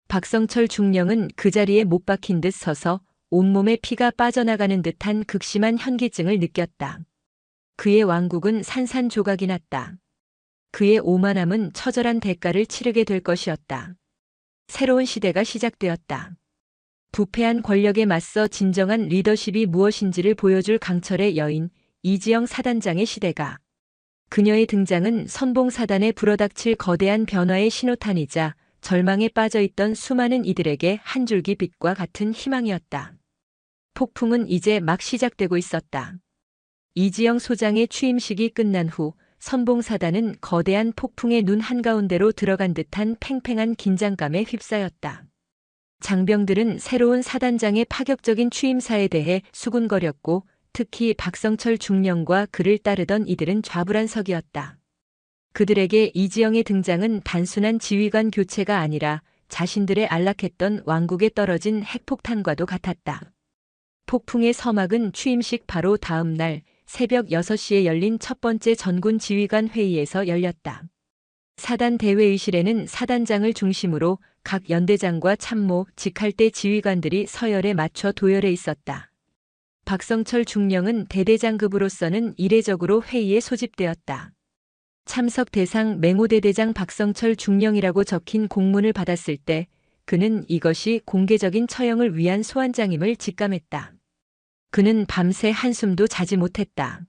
박성철 중령은 그 자리에 못 박힌 듯 서서 온몸에 피가 빠져나가는 듯한 극심한 현기증을 느꼈다. 그의 왕국은 산산조각이 났다. 그의 오만함은 처절한 대가를 치르게 될 것이었다. 새로운 시대가 시작되었다. 부패한 권력에 맞서 진정한 리더십이 무엇인지를 보여줄 강철의 여인 이지영 사단장의 시대가. 그녀의 등장은 선봉사단에 불어닥칠 거대한 변화의 신호탄이자 절망에 빠져있던 수많은 이들에게 한 줄기 빛과 같은 희망이었다. 폭풍은 이제 막 시작되고 있었다. 이지영 소장의 취임식이 끝난 후 선봉사단은 거대한 폭풍의 눈 한가운데로 들어간 듯한 팽팽한 긴장감에 휩싸였다. 장병들은 새로운 사단장의 파격적인 취임사에 대해 수군거렸고 특히 박성철 중령과 그를 따르던 이들은 좌불안석이었다. 그들에게 이지영의 등장은 단순한 지휘관 교체가 아니라 자신들의 안락했던 왕국에 떨어진 핵폭탄과도 같았다. 폭풍의 서막은 취임식 바로 다음 날 새벽 6시에 열린 첫 번째 전군 지휘관 회의에서 열렸다. 사단 대회의실에는 사단장을 중심으로 각 연대장과 참모, 직할대 지휘관들이 서열에 맞춰 도열해 있었다. 박성철 중령은 대대장급으로서는 이례적으로 회의에 소집되었다. 참석 대상 맹호대대장 박성철 중령이라고 적힌 공문을 받았을 때 그는 이것이 공개적인 처형을 위한 소환장임을 직감했다. 그는 밤새 한숨도 자지 못했다.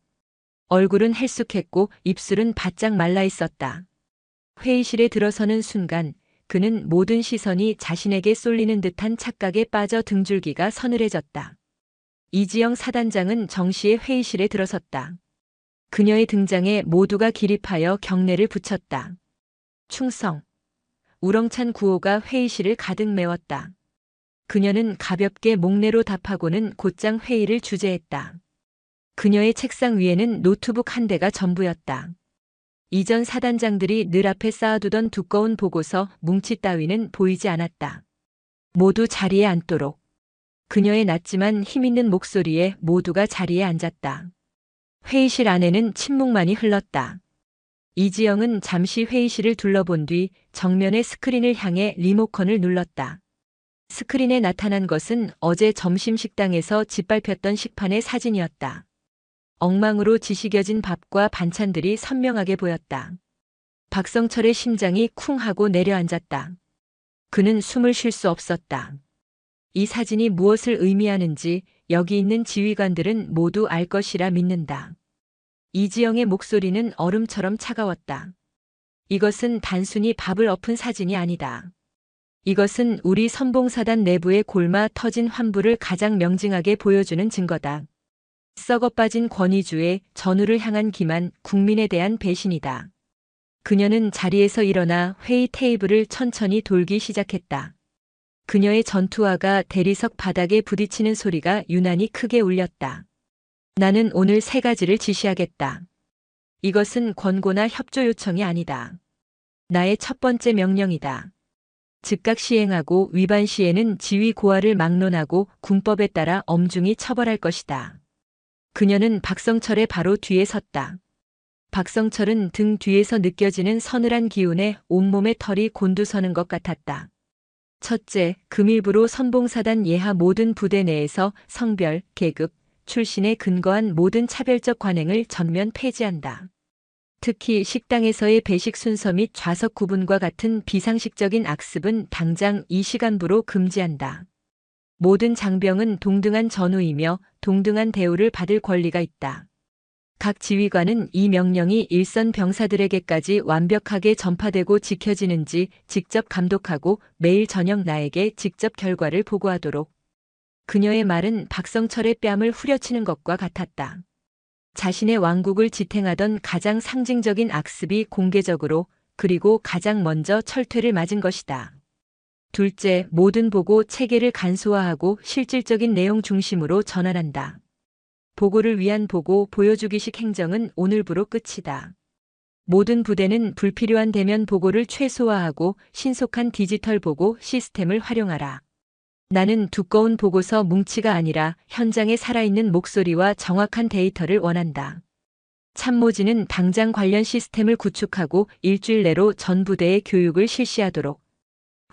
얼굴은 헬쑥했고 입술은 바짝 말라 있었다. 회의실에 들어서는 순간 그는 모든 시선이 자신에게 쏠리는 듯한 착각에 빠져 등줄기가 서늘해졌다. 이지영 사단장은 정시에 회의실에 들어섰다. 그녀의 등장에 모두가 기립하여 경례를 붙였다. 충성. 우렁찬 구호가 회의실을 가득 메웠다. 그녀는 가볍게 목례로 답하고는 곧장 회의를 주재했다. 그녀의 책상 위에는 노트북 한 대가 전부였다. 이전 사단장들이 늘 앞에 쌓아두던 두꺼운 보고서, 뭉치 따위는 보이지 않았다. 모두 자리에 앉도록. 그녀의 낮지만 힘있는 목소리에 모두가 자리에 앉았다. 회의실 안에는 침묵만이 흘렀다. 이지영은 잠시 회의실을 둘러본 뒤 정면의 스크린을 향해 리모컨을 눌렀다. 스크린에 나타난 것은 어제 점심 식당에서 짓밟혔던 식판의 사진이었다. 엉망으로 지식여진 밥과 반찬들이 선명하게 보였다. 박성철의 심장이 쿵 하고 내려앉았다. 그는 숨을 쉴 수 없었다. 이 사진이 무엇을 의미하는지 여기 있는 지휘관들은 모두 알 것이라 믿는다. 이지영의 목소리는 얼음처럼 차가웠다. 이것은 단순히 밥을 엎은 사진이 아니다. 이것은 우리 선봉사단 내부의 골마 터진 환부를 가장 명징하게 보여주는 증거다. 썩어빠진 권위주의, 전우를 향한 기만, 국민에 대한 배신이다. 그녀는 자리에서 일어나 회의 테이블을 천천히 돌기 시작했다. 그녀의 전투화가 대리석 바닥에 부딪히는 소리가 유난히 크게 울렸다. 나는 오늘 3가지를 지시하겠다. 이것은 권고나 협조 요청이 아니다. 나의 첫 번째 명령이다. 즉각 시행하고 위반 시에는 지휘 고하를 막론하고 군법에 따라 엄중히 처벌할 것이다. 그녀는 박성철의 바로 뒤에 섰다. 박성철은 등 뒤에서 느껴지는 서늘한 기운에 온몸의 털이 곤두서는 것 같았다. 첫째, 금일부로 선봉사단 예하 모든 부대 내에서 성별, 계급, 출신에 근거한 모든 차별적 관행을 전면 폐지한다. 특히 식당에서의 배식 순서 및 좌석 구분과 같은 비상식적인 악습은 당장 이 시간부로 금지한다. 모든 장병은 동등한 전우이며 동등한 대우를 받을 권리가 있다. 각 지휘관은 이 명령이 일선 병사들에게까지 완벽하게 전파되고 지켜지는지 직접 감독하고 매일 저녁 나에게 직접 결과를 보고하도록. 그녀의 말은 박성철의 뺨을 후려치는 것과 같았다. 자신의 왕국을 지탱하던 가장 상징적인 악습이 공개적으로 그리고 가장 먼저 철퇴를 맞은 것이다. 둘째, 모든 보고 체계를 간소화하고 실질적인 내용 중심으로 전환한다. 보고를 위한 보고 보여주기식 행정은 오늘부로 끝이다. 모든 부대는 불필요한 대면 보고를 최소화하고 신속한 디지털 보고 시스템을 활용하라. 나는 두꺼운 보고서 뭉치가 아니라 현장에 살아있는 목소리와 정확한 데이터를 원한다. 참모진은 당장 관련 시스템을 구축하고 일주일 내로 전 부대의 교육을 실시하도록.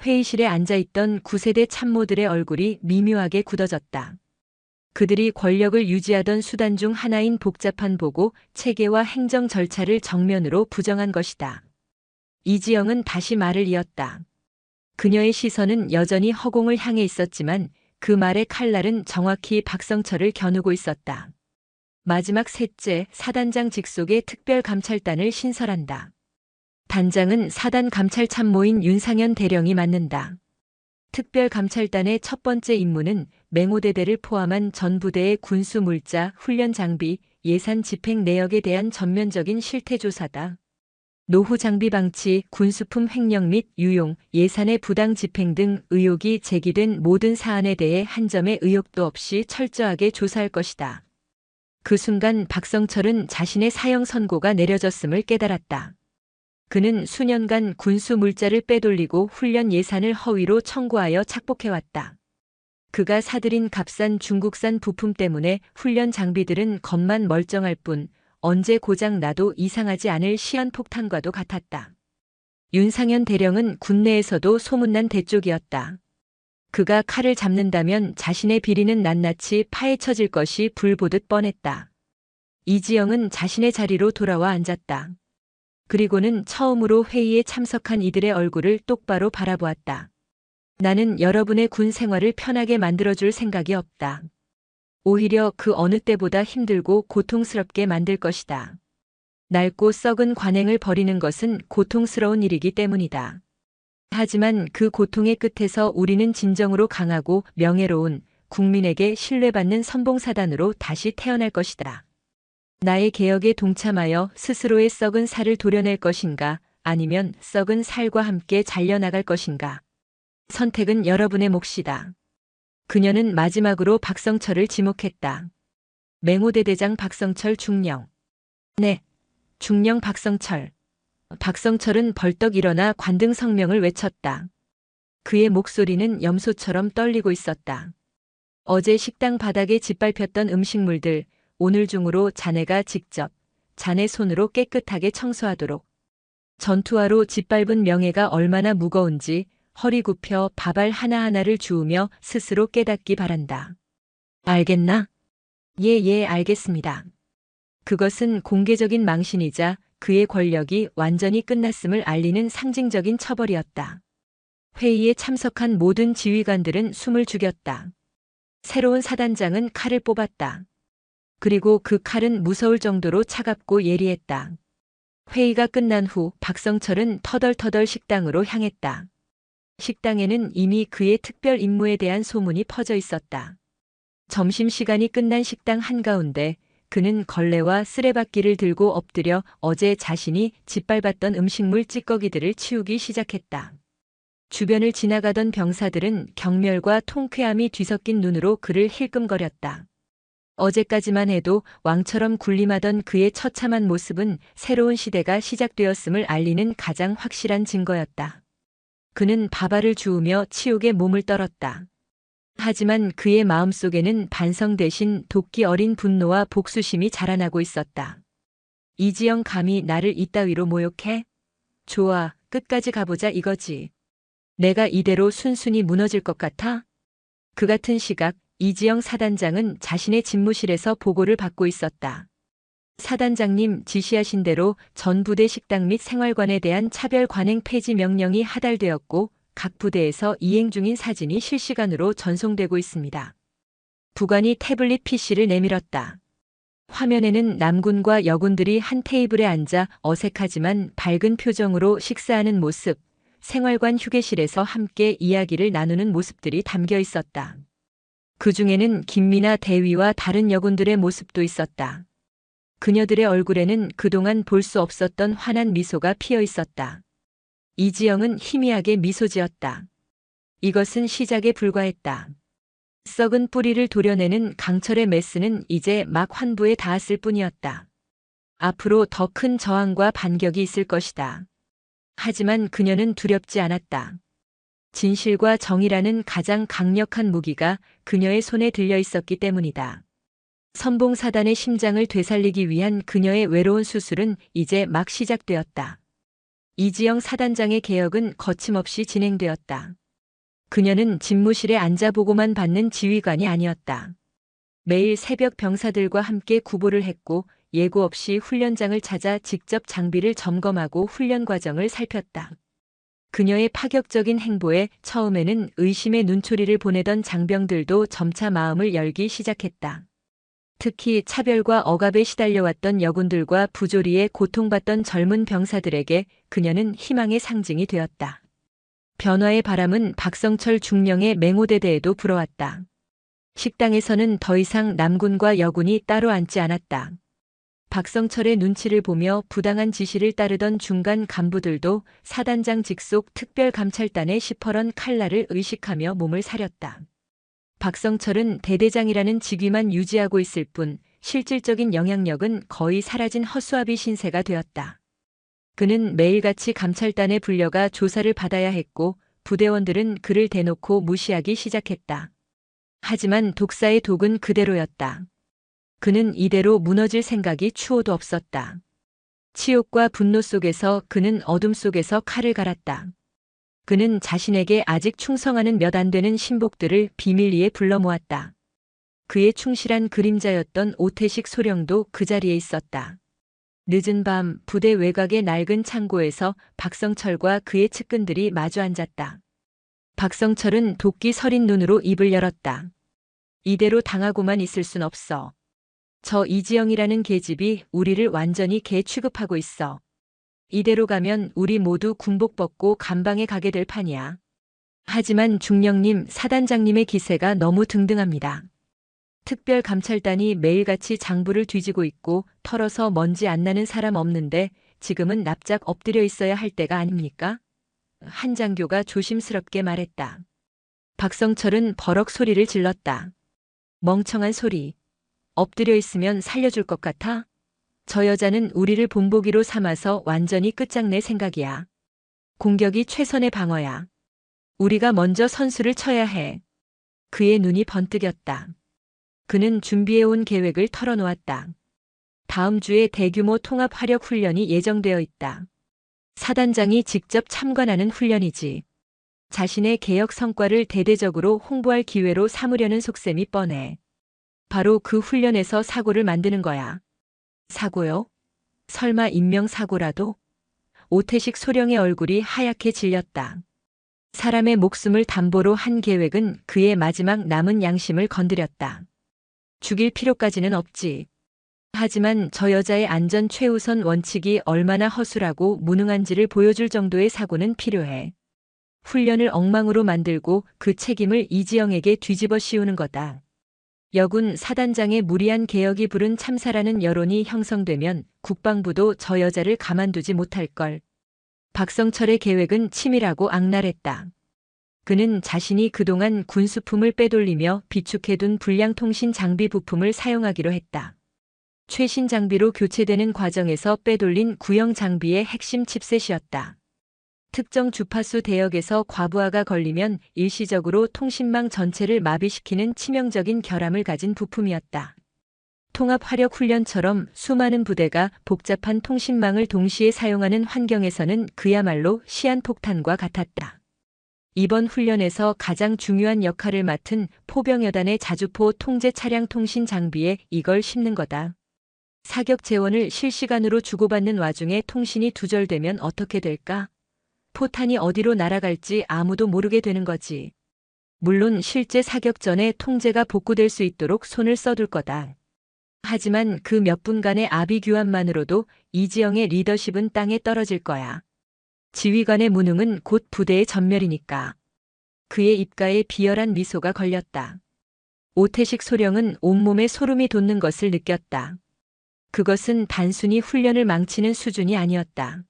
회의실에 앉아있던 9세대 참모들의 얼굴이 미묘하게 굳어졌다. 그들이 권력을 유지하던 수단 중 하나인 복잡한 보고, 체계와 행정 절차를 정면으로 부정한 것이다. 이지영은 다시 말을 이었다. 그녀의 시선은 여전히 허공을 향해 있었지만 그 말의 칼날은 정확히 박성철을 겨누고 있었다. 마지막 셋째, 사단장 직속의 특별감찰단을 신설한다. 단장은 사단 감찰 참모인 윤상현 대령이 맡는다. 특별감찰단의 첫 번째 임무는 맹호대대를 포함한 전 부대의 군수 물자, 훈련 장비, 예산 집행 내역에 대한 전면적인 실태 조사다. 노후 장비 방치, 군수품 횡령 및 유용, 예산의 부당 집행 등 의혹이 제기된 모든 사안에 대해 한 점의 의혹도 없이 철저하게 조사할 것이다. 그 순간 박성철은 자신의 사형 선고가 내려졌음을 깨달았다. 그는 수년간 군수 물자를 빼돌리고 훈련 예산을 허위로 청구하여 착복해왔다. 그가 사들인 값싼 중국산 부품 때문에 훈련 장비들은 겉만 멀쩡할 뿐 언제 고장 나도 이상하지 않을 시연폭탄과도 같았다. 윤상현 대령은 군내에서도 소문난 대쪽이었다. 그가 칼을 잡는다면 자신의 비리는 낱낱이 파헤쳐질 것이 불보듯 뻔했다. 이지영은 자신의 자리로 돌아와 앉았다. 그리고는 처음으로 회의에 참석한 이들의 얼굴을 똑바로 바라보았다. 나는 여러분의 군 생활을 편하게 만들어줄 생각이 없다. 오히려 그 어느 때보다 힘들고 고통스럽게 만들 것이다. 낡고 썩은 관행을 버리는 것은 고통스러운 일이기 때문이다. 하지만 그 고통의 끝에서 우리는 진정으로 강하고 명예로운 국민에게 신뢰받는 선봉사단으로 다시 태어날 것이다. 나의 개혁에 동참하여 스스로의 썩은 살을 도려낼 것인가, 아니면 썩은 살과 함께 잘려나갈 것인가. 선택은 여러분의 몫이다. 그녀는 마지막으로 박성철을 지목했다. 맹호대대장 박성철 중령. 네, 중령 박성철. 박성철은 벌떡 일어나 관등 성명을 외쳤다. 그의 목소리는 염소처럼 떨리고 있었다. 어제 식당 바닥에 짓밟혔던 음식물들, 오늘 중으로 자네가 직접 자네 손으로 깨끗하게 청소하도록. 전투화로 짓밟은 명예가 얼마나 무거운지 허리 굽혀 밥알 하나하나를 주우며 스스로 깨닫기 바란다. 알겠나? 예, 알겠습니다. 그것은 공개적인 망신이자 그의 권력이 완전히 끝났음을 알리는 상징적인 처벌이었다. 회의에 참석한 모든 지휘관들은 숨을 죽였다. 새로운 사단장은 칼을 뽑았다. 그리고 그 칼은 무서울 정도로 차갑고 예리했다. 회의가 끝난 후 박성철은 터덜터덜 식당으로 향했다. 식당에는 이미 그의 특별 임무에 대한 소문이 퍼져 있었다. 점심시간이 끝난 식당 한가운데 그는 걸레와 쓰레받기를 들고 엎드려 어제 자신이 짓밟았던 음식물 찌꺼기들을 치우기 시작했다. 주변을 지나가던 병사들은 경멸과 통쾌함이 뒤섞인 눈으로 그를 힐끔거렸다. 어제까지만 해도 왕처럼 군림하던 그의 처참한 모습은 새로운 시대가 시작되었음을 알리는 가장 확실한 증거였다. 그는 밥알을 주우며 치욕에 몸을 떨었다. 하지만 그의 마음속에는 반성 대신 도끼 어린 분노와 복수심이 자라나고 있었다. 이지영 감히 나를 이따위로 모욕해? 좋아, 끝까지 가보자 이거지. 내가 이대로 순순히 무너질 것 같아? 그 같은 시각 이지영 사단장은 자신의 집무실에서 보고를 받고 있었다. 사단장님 지시하신 대로 전 부대 식당 및 생활관에 대한 차별 관행 폐지 명령이 하달되었고 각 부대에서 이행 중인 사진이 실시간으로 전송되고 있습니다. 부관이 태블릿 PC를 내밀었다. 화면에는 남군과 여군들이 한 테이블에 앉아 어색하지만 밝은 표정으로 식사하는 모습, 생활관 휴게실에서 함께 이야기를 나누는 모습들이 담겨 있었다. 그 중에는 김미나 대위와 다른 여군들의 모습도 있었다. 그녀들의 얼굴에는 그동안 볼 수 없었던 환한 미소가 피어 있었다. 이지영은 희미하게 미소 지었다. 이것은 시작에 불과했다. 썩은 뿌리를 도려내는 강철의 메스는 이제 막 환부에 닿았을 뿐이었다. 앞으로 더 큰 저항과 반격이 있을 것이다. 하지만 그녀는 두렵지 않았다. 진실과 정의라는 가장 강력한 무기가 그녀의 손에 들려 있었기 때문이다. 선봉사단의 심장을 되살리기 위한 그녀의 외로운 수술은 이제 막 시작되었다. 이지영 사단장의 개혁은 거침없이 진행되었다. 그녀는 집무실에 앉아 보고만 받는 지휘관이 아니었다. 매일 새벽 병사들과 함께 구보를 했고 예고 없이 훈련장을 찾아 직접 장비를 점검하고 훈련 과정을 살폈다. 그녀의 파격적인 행보에 처음에는 의심의 눈초리를 보내던 장병들도 점차 마음을 열기 시작했다. 특히 차별과 억압에 시달려왔던 여군들과 부조리에 고통받던 젊은 병사들에게 그녀는 희망의 상징이 되었다. 변화의 바람은 박성철 중령의 맹호대대에도 불어왔다. 식당에서는 더 이상 남군과 여군이 따로 앉지 않았다. 박성철의 눈치를 보며 부당한 지시를 따르던 중간 간부들도 사단장 직속 특별감찰단의 시퍼런 칼날을 의식하며 몸을 사렸다. 박성철은 대대장이라는 직위만 유지하고 있을 뿐 실질적인 영향력은 거의 사라진 허수아비 신세가 되었다. 그는 매일같이 감찰단에 불려가 조사를 받아야 했고 부대원들은 그를 대놓고 무시하기 시작했다. 하지만 독사의 독은 그대로였다. 그는 이대로 무너질 생각이 추호도 없었다. 치욕과 분노 속에서 그는 어둠 속에서 칼을 갈았다. 그는 자신에게 아직 충성하는 몇 안 되는 신복들을 비밀리에 불러 모았다. 그의 충실한 그림자였던 오태식 소령도 그 자리에 있었다. 늦은 밤 부대 외곽의 낡은 창고에서 박성철과 그의 측근들이 마주 앉았다. 박성철은 도끼 서린 눈으로 입을 열었다. 이대로 당하고만 있을 순 없어. 저 이지영이라는 계집이 우리를 완전히 개 취급하고 있어. 이대로 가면 우리 모두 군복 벗고 감방에 가게 될 판이야. 하지만 중령님, 사단장님의 기세가 너무 등등합니다. 특별감찰단이 매일같이 장부를 뒤지고 있고 털어서 먼지 안 나는 사람 없는데 지금은 납작 엎드려 있어야 할 때가 아닙니까? 한 장교가 조심스럽게 말했다. 박성철은 버럭 소리를 질렀다. 멍청한 소리. 엎드려 있으면 살려줄 것 같아? 저 여자는 우리를 본보기로 삼아서 완전히 끝장낼 생각이야. 공격이 최선의 방어야. 우리가 먼저 선수를 쳐야 해. 그의 눈이 번뜩였다. 그는 준비해온 계획을 털어놓았다. 다음 주에 대규모 통합 화력 훈련이 예정되어 있다. 사단장이 직접 참관하는 훈련이지. 자신의 개혁 성과를 대대적으로 홍보할 기회로 삼으려는 속셈이 뻔해. 바로 그 훈련에서 사고를 만드는 거야. 사고요? 설마 인명사고라도? 오태식 소령의 얼굴이 하얗게 질렸다. 사람의 목숨을 담보로 한 계획은 그의 마지막 남은 양심을 건드렸다. 죽일 필요까지는 없지. 하지만 저 여자의 안전 최우선 원칙이 얼마나 허술하고 무능한지를 보여줄 정도의 사고는 필요해. 훈련을 엉망으로 만들고 그 책임을 이지영에게 뒤집어 씌우는 거다. 여군 사단장의 무리한 개혁이 부른 참사라는 여론이 형성되면 국방부도 저 여자를 가만두지 못할걸. 박성철의 계획은 치밀하고 악랄했다. 그는 자신이 그동안 군수품을 빼돌리며 비축해둔 불량통신 장비 부품을 사용하기로 했다. 최신 장비로 교체되는 과정에서 빼돌린 구형 장비의 핵심 칩셋이었다. 특정 주파수 대역에서 과부하가 걸리면 일시적으로 통신망 전체를 마비시키는 치명적인 결함을 가진 부품이었다. 통합 화력 훈련처럼 수많은 부대가 복잡한 통신망을 동시에 사용하는 환경에서는 그야말로 시한폭탄과 같았다. 이번 훈련에서 가장 중요한 역할을 맡은 포병여단의 자주포 통제 차량 통신 장비에 이걸 심는 거다. 사격 재원을 실시간으로 주고받는 와중에 통신이 두절되면 어떻게 될까? 포탄이 어디로 날아갈지 아무도 모르게 되는 거지. 물론 실제 사격 전에 통제가 복구될 수 있도록 손을 써둘 거다. 하지만 그 몇 분간의 아비 규환만으로도 이지영의 리더십은 땅에 떨어질 거야. 지휘관의 무능은 곧 부대의 전멸이니까. 그의 입가에 비열한 미소가 걸렸다. 오태식 소령은 온몸에 소름이 돋는 것을 느꼈다. 그것은 단순히 훈련을 망치는 수준이 아니었다.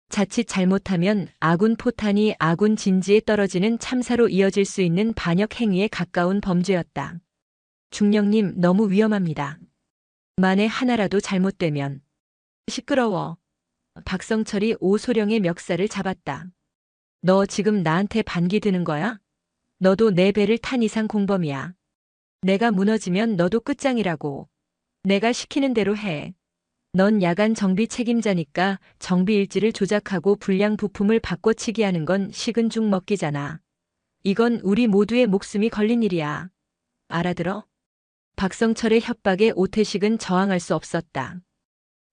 자칫 잘못하면 아군 포탄이 아군 진지에 떨어지는 참사로 이어질 수 있는 반역 행위에 가까운 범죄였다. 중령님, 너무 위험합니다. 만에 하나라도 잘못되면. 시끄러워. 박성철이 오소령의 멱살을 잡았다. 너 지금 나한테 반기 드는 거야? 너도 내 배를 탄 이상 공범이야. 내가 무너지면 너도 끝장이라고. 내가 시키는 대로 해. 넌 야간 정비 책임자니까 정비 일지를 조작하고 불량 부품을 바꿔치기 하는 건 식은 죽 먹기잖아. 이건 우리 모두의 목숨이 걸린 일이야. 알아들어? 박성철의 협박에 오태식은 저항할 수 없었다.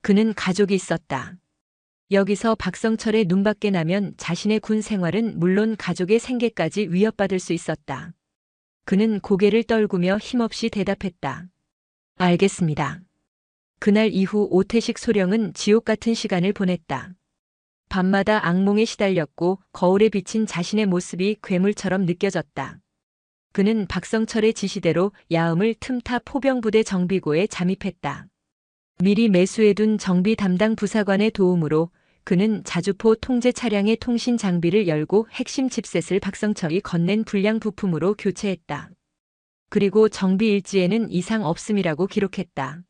그는 가족이 있었다. 여기서 박성철의 눈밖에 나면 자신의 군 생활은 물론 가족의 생계까지 위협받을 수 있었다. 그는 고개를 떨구며 힘없이 대답했다. 알겠습니다. 그날 이후 오태식 소령은 지옥 같은 시간을 보냈다. 밤마다 악몽에 시달렸고 거울에 비친 자신의 모습이 괴물처럼 느껴졌다. 그는 박성철의 지시대로 야음을 틈타 포병부대 정비고에 잠입했다. 미리 매수해둔 정비 담당 부사관의 도움으로 그는 자주포 통제 차량의 통신 장비를 열고 핵심 칩셋을 박성철이 건넨 불량 부품으로 교체했다. 그리고 정비 일지에는 이상 없음이라고 기록했다.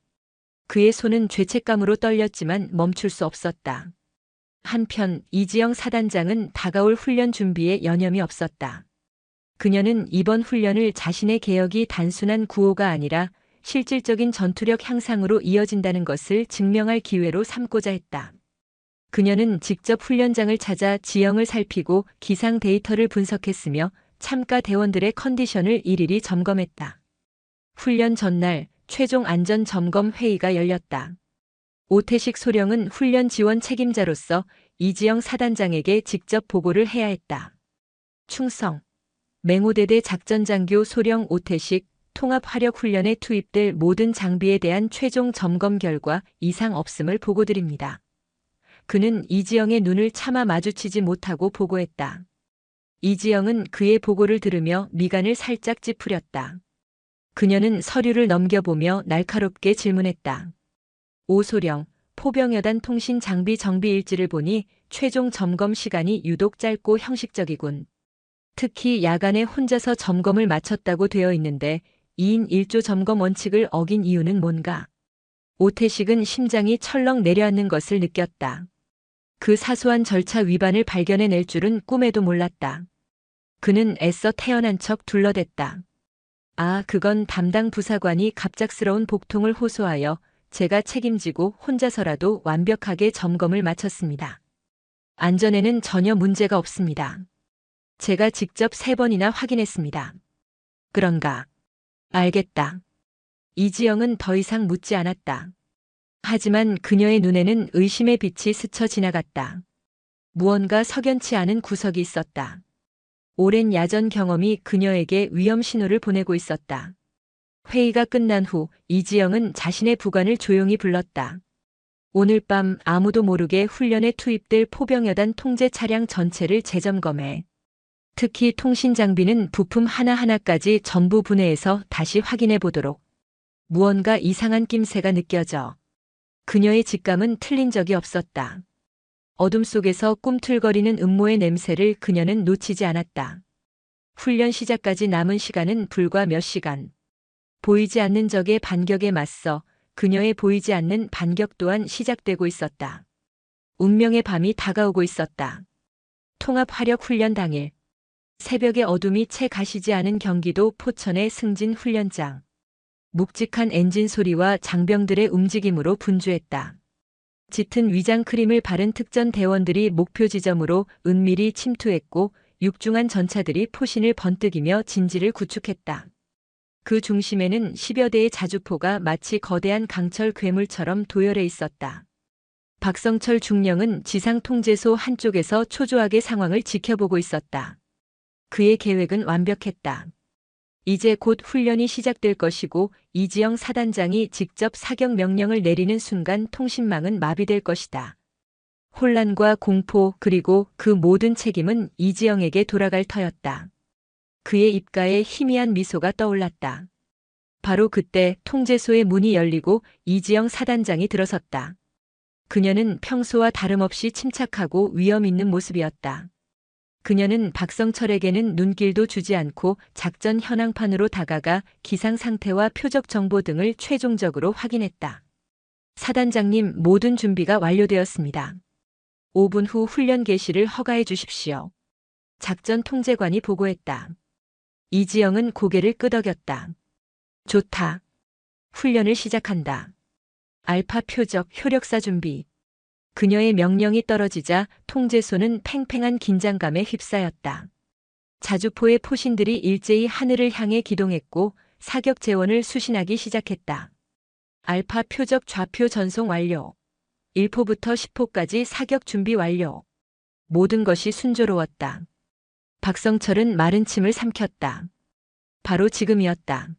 그의 손은 죄책감으로 떨렸지만 멈출 수 없었다. 한편 이지영 사단장은 다가올 훈련 준비에 여념이 없었다. 그녀는 이번 훈련을 자신의 개혁이 단순한 구호가 아니라 실질적인 전투력 향상으로 이어진다는 것을 증명할 기회로 삼고자 했다. 그녀는 직접 훈련장을 찾아 지형을 살피고 기상 데이터를 분석했으며 참가 대원들의 컨디션을 일일이 점검했다. 훈련 전날 최종 안전 점검 회의가 열렸다. 오태식 소령은 훈련 지원 책임자로서 이지영 사단장에게 직접 보고를 해야 했다. 충성. 맹호대대 작전장교 소령 오태식, 통합 화력 훈련에 투입될 모든 장비에 대한 최종 점검 결과 이상 없음을 보고드립니다. 그는 이지영의 눈을 차마 마주치지 못하고 보고했다. 이지영은 그의 보고를 들으며 미간을 살짝 찌푸렸다. 그녀는 서류를 넘겨보며 날카롭게 질문했다. 오소령, 포병여단 통신 장비 정비 일지를 보니 최종 점검 시간이 유독 짧고 형식적이군. 특히 야간에 혼자서 점검을 마쳤다고 되어 있는데 2인 1조 점검 원칙을 어긴 이유는 뭔가? 오태식은 심장이 철렁 내려앉는 것을 느꼈다. 그 사소한 절차 위반을 발견해낼 줄은 꿈에도 몰랐다. 그는 애써 태어난 척 둘러댔다. 아, 그건 담당 부사관이 갑작스러운 복통을 호소하여 제가 책임지고 혼자서라도 완벽하게 점검을 마쳤습니다. 안전에는 전혀 문제가 없습니다. 제가 직접 3번이나 확인했습니다. 그런가? 알겠다. 이지영은 더 이상 묻지 않았다. 하지만 그녀의 눈에는 의심의 빛이 스쳐 지나갔다. 무언가 석연치 않은 구석이 있었다. 오랜 야전 경험이 그녀에게 위험 신호를 보내고 있었다. 회의가 끝난 후 이지영은 자신의 부관을 조용히 불렀다. 오늘 밤 아무도 모르게 훈련에 투입될 포병여단 통제 차량 전체를 재점검해. 특히 통신 장비는 부품 하나하나까지 전부 분해해서 다시 확인해 보도록. 무언가 이상한 낌새가 느껴져. 그녀의 직감은 틀린 적이 없었다. 어둠 속에서 꿈틀거리는 음모의 냄새를 그녀는 놓치지 않았다. 훈련 시작까지 남은 시간은 불과 몇 시간. 보이지 않는 적의 반격에 맞서 그녀의 보이지 않는 반격 또한 시작되고 있었다. 운명의 밤이 다가오고 있었다. 통합 화력 훈련 당일. 새벽의 어둠이 채 가시지 않은 경기도 포천의 승진 훈련장. 묵직한 엔진 소리와 장병들의 움직임으로 분주했다. 짙은 위장 크림을 바른 특전 대원들이 목표 지점으로 은밀히 침투했고 육중한 전차들이 포신을 번뜩이며 진지를 구축했다. 그 중심에는 10여 대의 자주포가 마치 거대한 강철 괴물처럼 도열해 있었다. 박성철 중령은 지상통제소 한쪽에서 초조하게 상황을 지켜보고 있었다. 그의 계획은 완벽했다. 이제 곧 훈련이 시작될 것이고 이지영 사단장이 직접 사격 명령을 내리는 순간 통신망은 마비될 것이다. 혼란과 공포 그리고 그 모든 책임은 이지영에게 돌아갈 터였다. 그의 입가에 희미한 미소가 떠올랐다. 바로 그때 통제소의 문이 열리고 이지영 사단장이 들어섰다. 그녀는 평소와 다름없이 침착하고 위험 있는 모습이었다. 그녀는 박성철에게는 눈길도 주지 않고 작전 현황판으로 다가가 기상 상태와 표적 정보 등을 최종적으로 확인했다. 사단장님, 모든 준비가 완료되었습니다. 5분 후 훈련 개시를 허가해 주십시오. 작전 통제관이 보고했다. 이지영은 고개를 끄덕였다. 좋다. 훈련을 시작한다. 알파 표적 효력사 준비. 그녀의 명령이 떨어지자 통제소는 팽팽한 긴장감에 휩싸였다. 자주포의 포신들이 일제히 하늘을 향해 기동했고 사격 재원을 수신하기 시작했다. 알파 표적 좌표 전송 완료. 1포부터 10포까지 사격 준비 완료. 모든 것이 순조로웠다. 박성철은 마른 침을 삼켰다. 바로 지금이었다.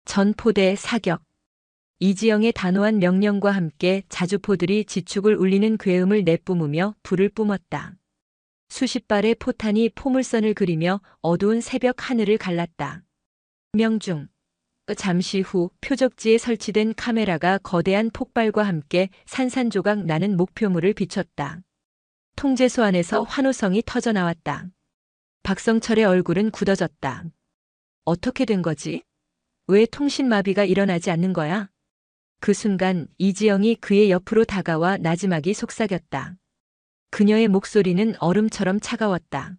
전포대 사격. 이지영의 단호한 명령과 함께 자주포들이 지축을 울리는 괴음을 내뿜으며 불을 뿜었다. 수십 발의 포탄이 포물선을 그리며 어두운 새벽 하늘을 갈랐다. 명중. 잠시 후 표적지에 설치된 카메라가 거대한 폭발과 함께 산산조각 나는 목표물을 비췄다. 통제소 안에서 환호성이 터져나왔다. 박성철의 얼굴은 굳어졌다. 어떻게 된 거지? 왜 통신마비가 일어나지 않는 거야? 그 순간 이지영이 그의 옆으로 다가와 나지막이 속삭였다. 그녀의 목소리는 얼음처럼 차가웠다.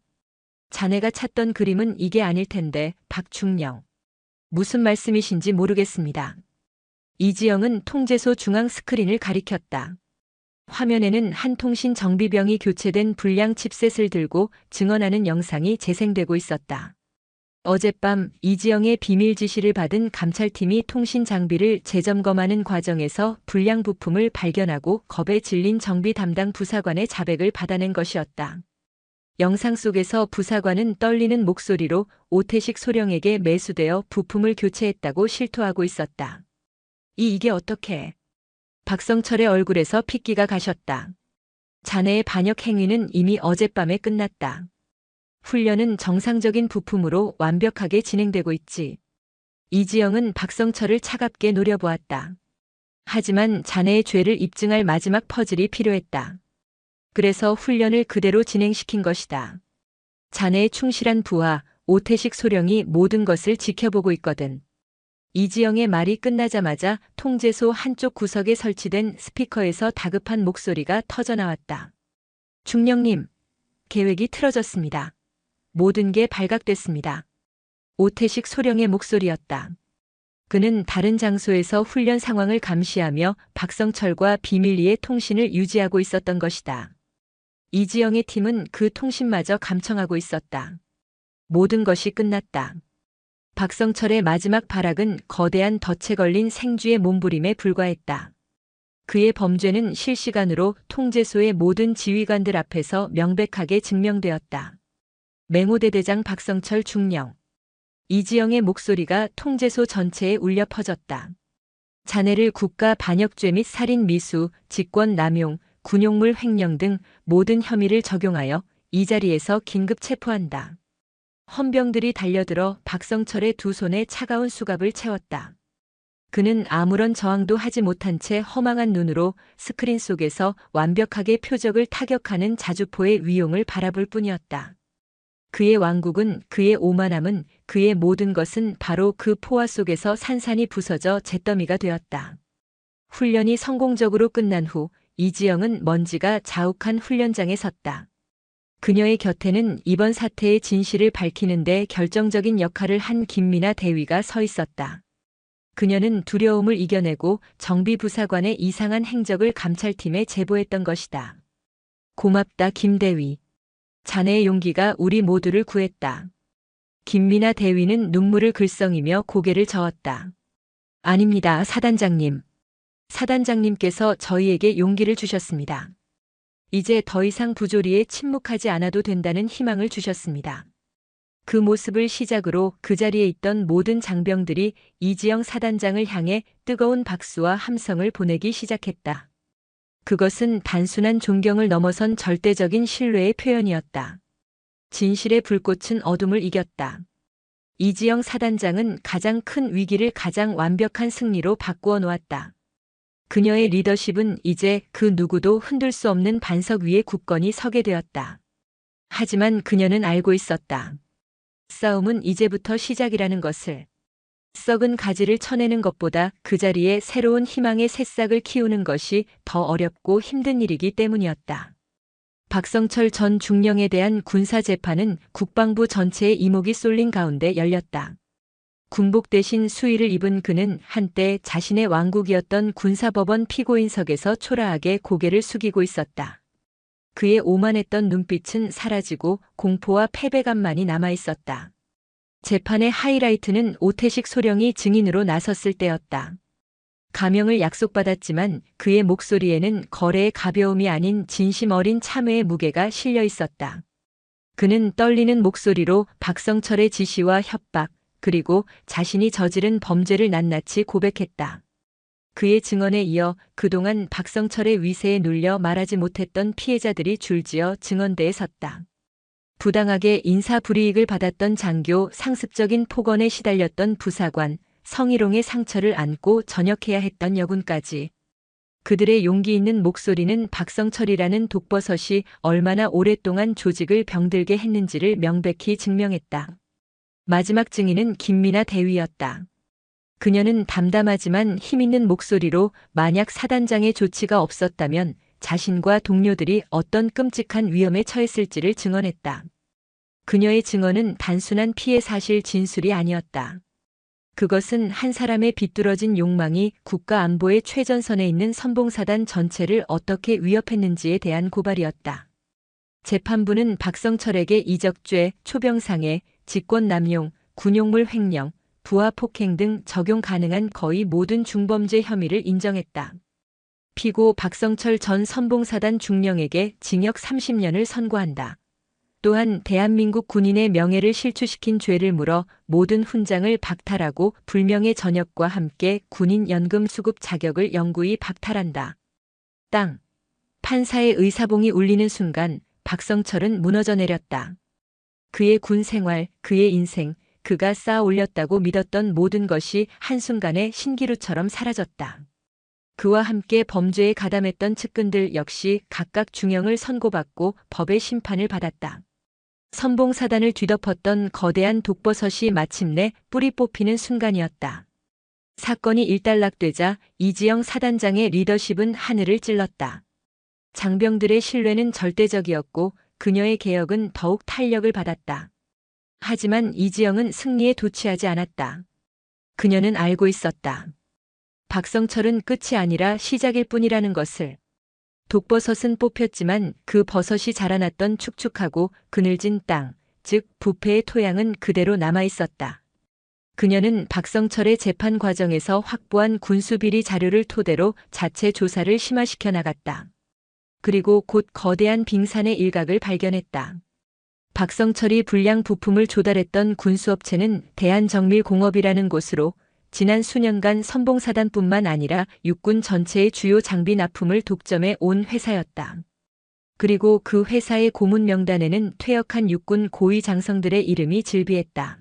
자네가 찾던 그림은 이게 아닐 텐데, 박중령. 무슨 말씀이신지 모르겠습니다. 이지영은 통제소 중앙 스크린을 가리켰다. 화면에는 한 통신 정비병이 교체된 불량 칩셋을 들고 증언하는 영상이 재생되고 있었다. 어젯밤 이지영의 비밀 지시를 받은 감찰팀이 통신 장비를 재점검하는 과정에서 불량 부품을 발견하고 겁에 질린 정비 담당 부사관의 자백을 받아낸 것이었다. 영상 속에서 부사관은 떨리는 목소리로 오태식 소령에게 매수되어 부품을 교체했다고 실토하고 있었다. 이게 어떻게? 박성철의 얼굴에서 핏기가 가셨다. 자네의 반역 행위는 이미 어젯밤에 끝났다. 훈련은 정상적인 부품으로 완벽하게 진행되고 있지. 이지영은 박성철을 차갑게 노려보았다. 하지만 자네의 죄를 입증할 마지막 퍼즐이 필요했다. 그래서 훈련을 그대로 진행시킨 것이다. 자네의 충실한 부하 오태식 소령이 모든 것을 지켜보고 있거든. 이지영의 말이 끝나자마자 통제소 한쪽 구석에 설치된 스피커에서 다급한 목소리가 터져나왔다. 중령님, 계획이 틀어졌습니다. 모든 게 발각됐습니다. 오태식 소령의 목소리였다. 그는 다른 장소에서 훈련 상황을 감시하며 박성철과 비밀리에 통신을 유지하고 있었던 것이다. 이지영의 팀은 그 통신마저 감청하고 있었다. 모든 것이 끝났다. 박성철의 마지막 발악은 거대한 덫에 걸린 생쥐의 몸부림에 불과했다. 그의 범죄는 실시간으로 통제소의 모든 지휘관들 앞에서 명백하게 증명되었다. 맹호대대장 박성철 중령. 이지영의 목소리가 통제소 전체에 울려 퍼졌다. 자네를 국가 반역죄 및 살인 미수, 직권 남용, 군용물 횡령 등 모든 혐의를 적용하여 이 자리에서 긴급 체포한다. 헌병들이 달려들어 박성철의 두 손에 차가운 수갑을 채웠다. 그는 아무런 저항도 하지 못한 채 허망한 눈으로 스크린 속에서 완벽하게 표적을 타격하는 자주포의 위용을 바라볼 뿐이었다. 그의 왕국은, 그의 오만함은, 그의 모든 것은 바로 그 포화 속에서 산산이 부서져 잿더미가 되었다. 훈련이 성공적으로 끝난 후 이지영은 먼지가 자욱한 훈련장에 섰다. 그녀의 곁에는 이번 사태의 진실을 밝히는 데 결정적인 역할을 한 김민아 대위가 서 있었다. 그녀는 두려움을 이겨내고 정비부사관의 이상한 행적을 감찰팀에 제보했던 것이다. 고맙다, 김 대위. 자네의 용기가 우리 모두를 구했다. 김미나 대위는 눈물을 글썽이며 고개를 저었다. 아닙니다, 사단장님. 사단장님께서 저희에게 용기를 주셨습니다. 이제 더 이상 부조리에 침묵하지 않아도 된다는 희망을 주셨습니다. 그 모습을 시작으로 그 자리에 있던 모든 장병들이 이지영 사단장을 향해 뜨거운 박수와 함성을 보내기 시작했다. 그것은 단순한 존경을 넘어선 절대적인 신뢰의 표현이었다. 진실의 불꽃은 어둠을 이겼다. 이지영 사단장은 가장 큰 위기를 가장 완벽한 승리로 바꾸어 놓았다. 그녀의 리더십은 이제 그 누구도 흔들 수 없는 반석 위에 굳건히 서게 되었다. 하지만 그녀는 알고 있었다. 싸움은 이제부터 시작이라는 것을. 썩은 가지를 쳐내는 것보다 그 자리에 새로운 희망의 새싹을 키우는 것이 더 어렵고 힘든 일이기 때문이었다. 박성철 전 중령에 대한 군사 재판은 국방부 전체의 이목이 쏠린 가운데 열렸다. 군복 대신 수의를 입은 그는 한때 자신의 왕국이었던 군사법원 피고인석에서 초라하게 고개를 숙이고 있었다. 그의 오만했던 눈빛은 사라지고 공포와 패배감만이 남아 있었다. 재판의 하이라이트는 오태식 소령이 증인으로 나섰을 때였다. 가명을 약속받았지만 그의 목소리에는 거래의 가벼움이 아닌 진심 어린 참회의 무게가 실려 있었다. 그는 떨리는 목소리로 박성철의 지시와 협박, 그리고 자신이 저지른 범죄를 낱낱이 고백했다. 그의 증언에 이어 그동안 박성철의 위세에 눌려 말하지 못했던 피해자들이 줄지어 증언대에 섰다. 부당하게 인사불이익을 받았던 장교, 상습적인 폭언에 시달렸던 부사관, 성희롱의 상처를 안고 전역해야 했던 여군까지. 그들의 용기 있는 목소리는 박성철이라는 독버섯이 얼마나 오랫동안 조직을 병들게 했는지를 명백히 증명했다. 마지막 증인은 김미나 대위였다. 그녀는 담담하지만 힘있는 목소리로 만약 사단장의 조치가 없었다면 자신과 동료들이 어떤 끔찍한 위험에 처했을지를 증언했다. 그녀의 증언은 단순한 피해 사실 진술이 아니었다. 그것은 한 사람의 비뚤어진 욕망이 국가 안보의 최전선에 있는 선봉사단 전체를 어떻게 위협했는지에 대한 고발이었다. 재판부는 박성철에게 이적죄, 초병상해, 직권남용, 군용물 횡령, 부하 폭행 등 적용 가능한 거의 모든 중범죄 혐의를 인정했다. 피고 박성철 전 선봉사단 중령에게 징역 30년을 선고한다. 또한 대한민국 군인의 명예를 실추시킨 죄를 물어 모든 훈장을 박탈하고 불명예 전역과 함께 군인 연금 수급 자격을 영구히 박탈한다. 땅. 판사의 의사봉이 울리는 순간 박성철은 무너져 내렸다. 그의 군 생활, 그의 인생, 그가 쌓아 올렸다고 믿었던 모든 것이 한순간에 신기루처럼 사라졌다. 그와 함께 범죄에 가담했던 측근들 역시 각각 중형을 선고받고 법의 심판을 받았다. 선봉사단을 뒤덮었던 거대한 독버섯이 마침내 뿌리 뽑히는 순간이었다. 사건이 일단락되자 이지영 사단장의 리더십은 하늘을 찔렀다. 장병들의 신뢰는 절대적이었고 그녀의 개혁은 더욱 탄력을 받았다. 하지만 이지영은 승리에 도취하지 않았다. 그녀는 알고 있었다. 박성철은 끝이 아니라 시작일 뿐이라는 것을. 독버섯은 뽑혔지만 그 버섯이 자라났던 축축하고 그늘진 땅, 즉 부패의 토양은 그대로 남아 있었다. 그녀는 박성철의 재판 과정에서 확보한 군수비리 자료를 토대로 자체 조사를 심화시켜 나갔다. 그리고 곧 거대한 빙산의 일각을 발견했다. 박성철이 불량 부품을 조달했던 군수업체는 대한정밀공업이라는 곳으로 지난 수년간 선봉사단뿐만 아니라 육군 전체의 주요 장비 납품을 독점해 온 회사였다. 그리고 그 회사의 고문 명단에는 퇴역한 육군 고위 장성들의 이름이 즐비했다.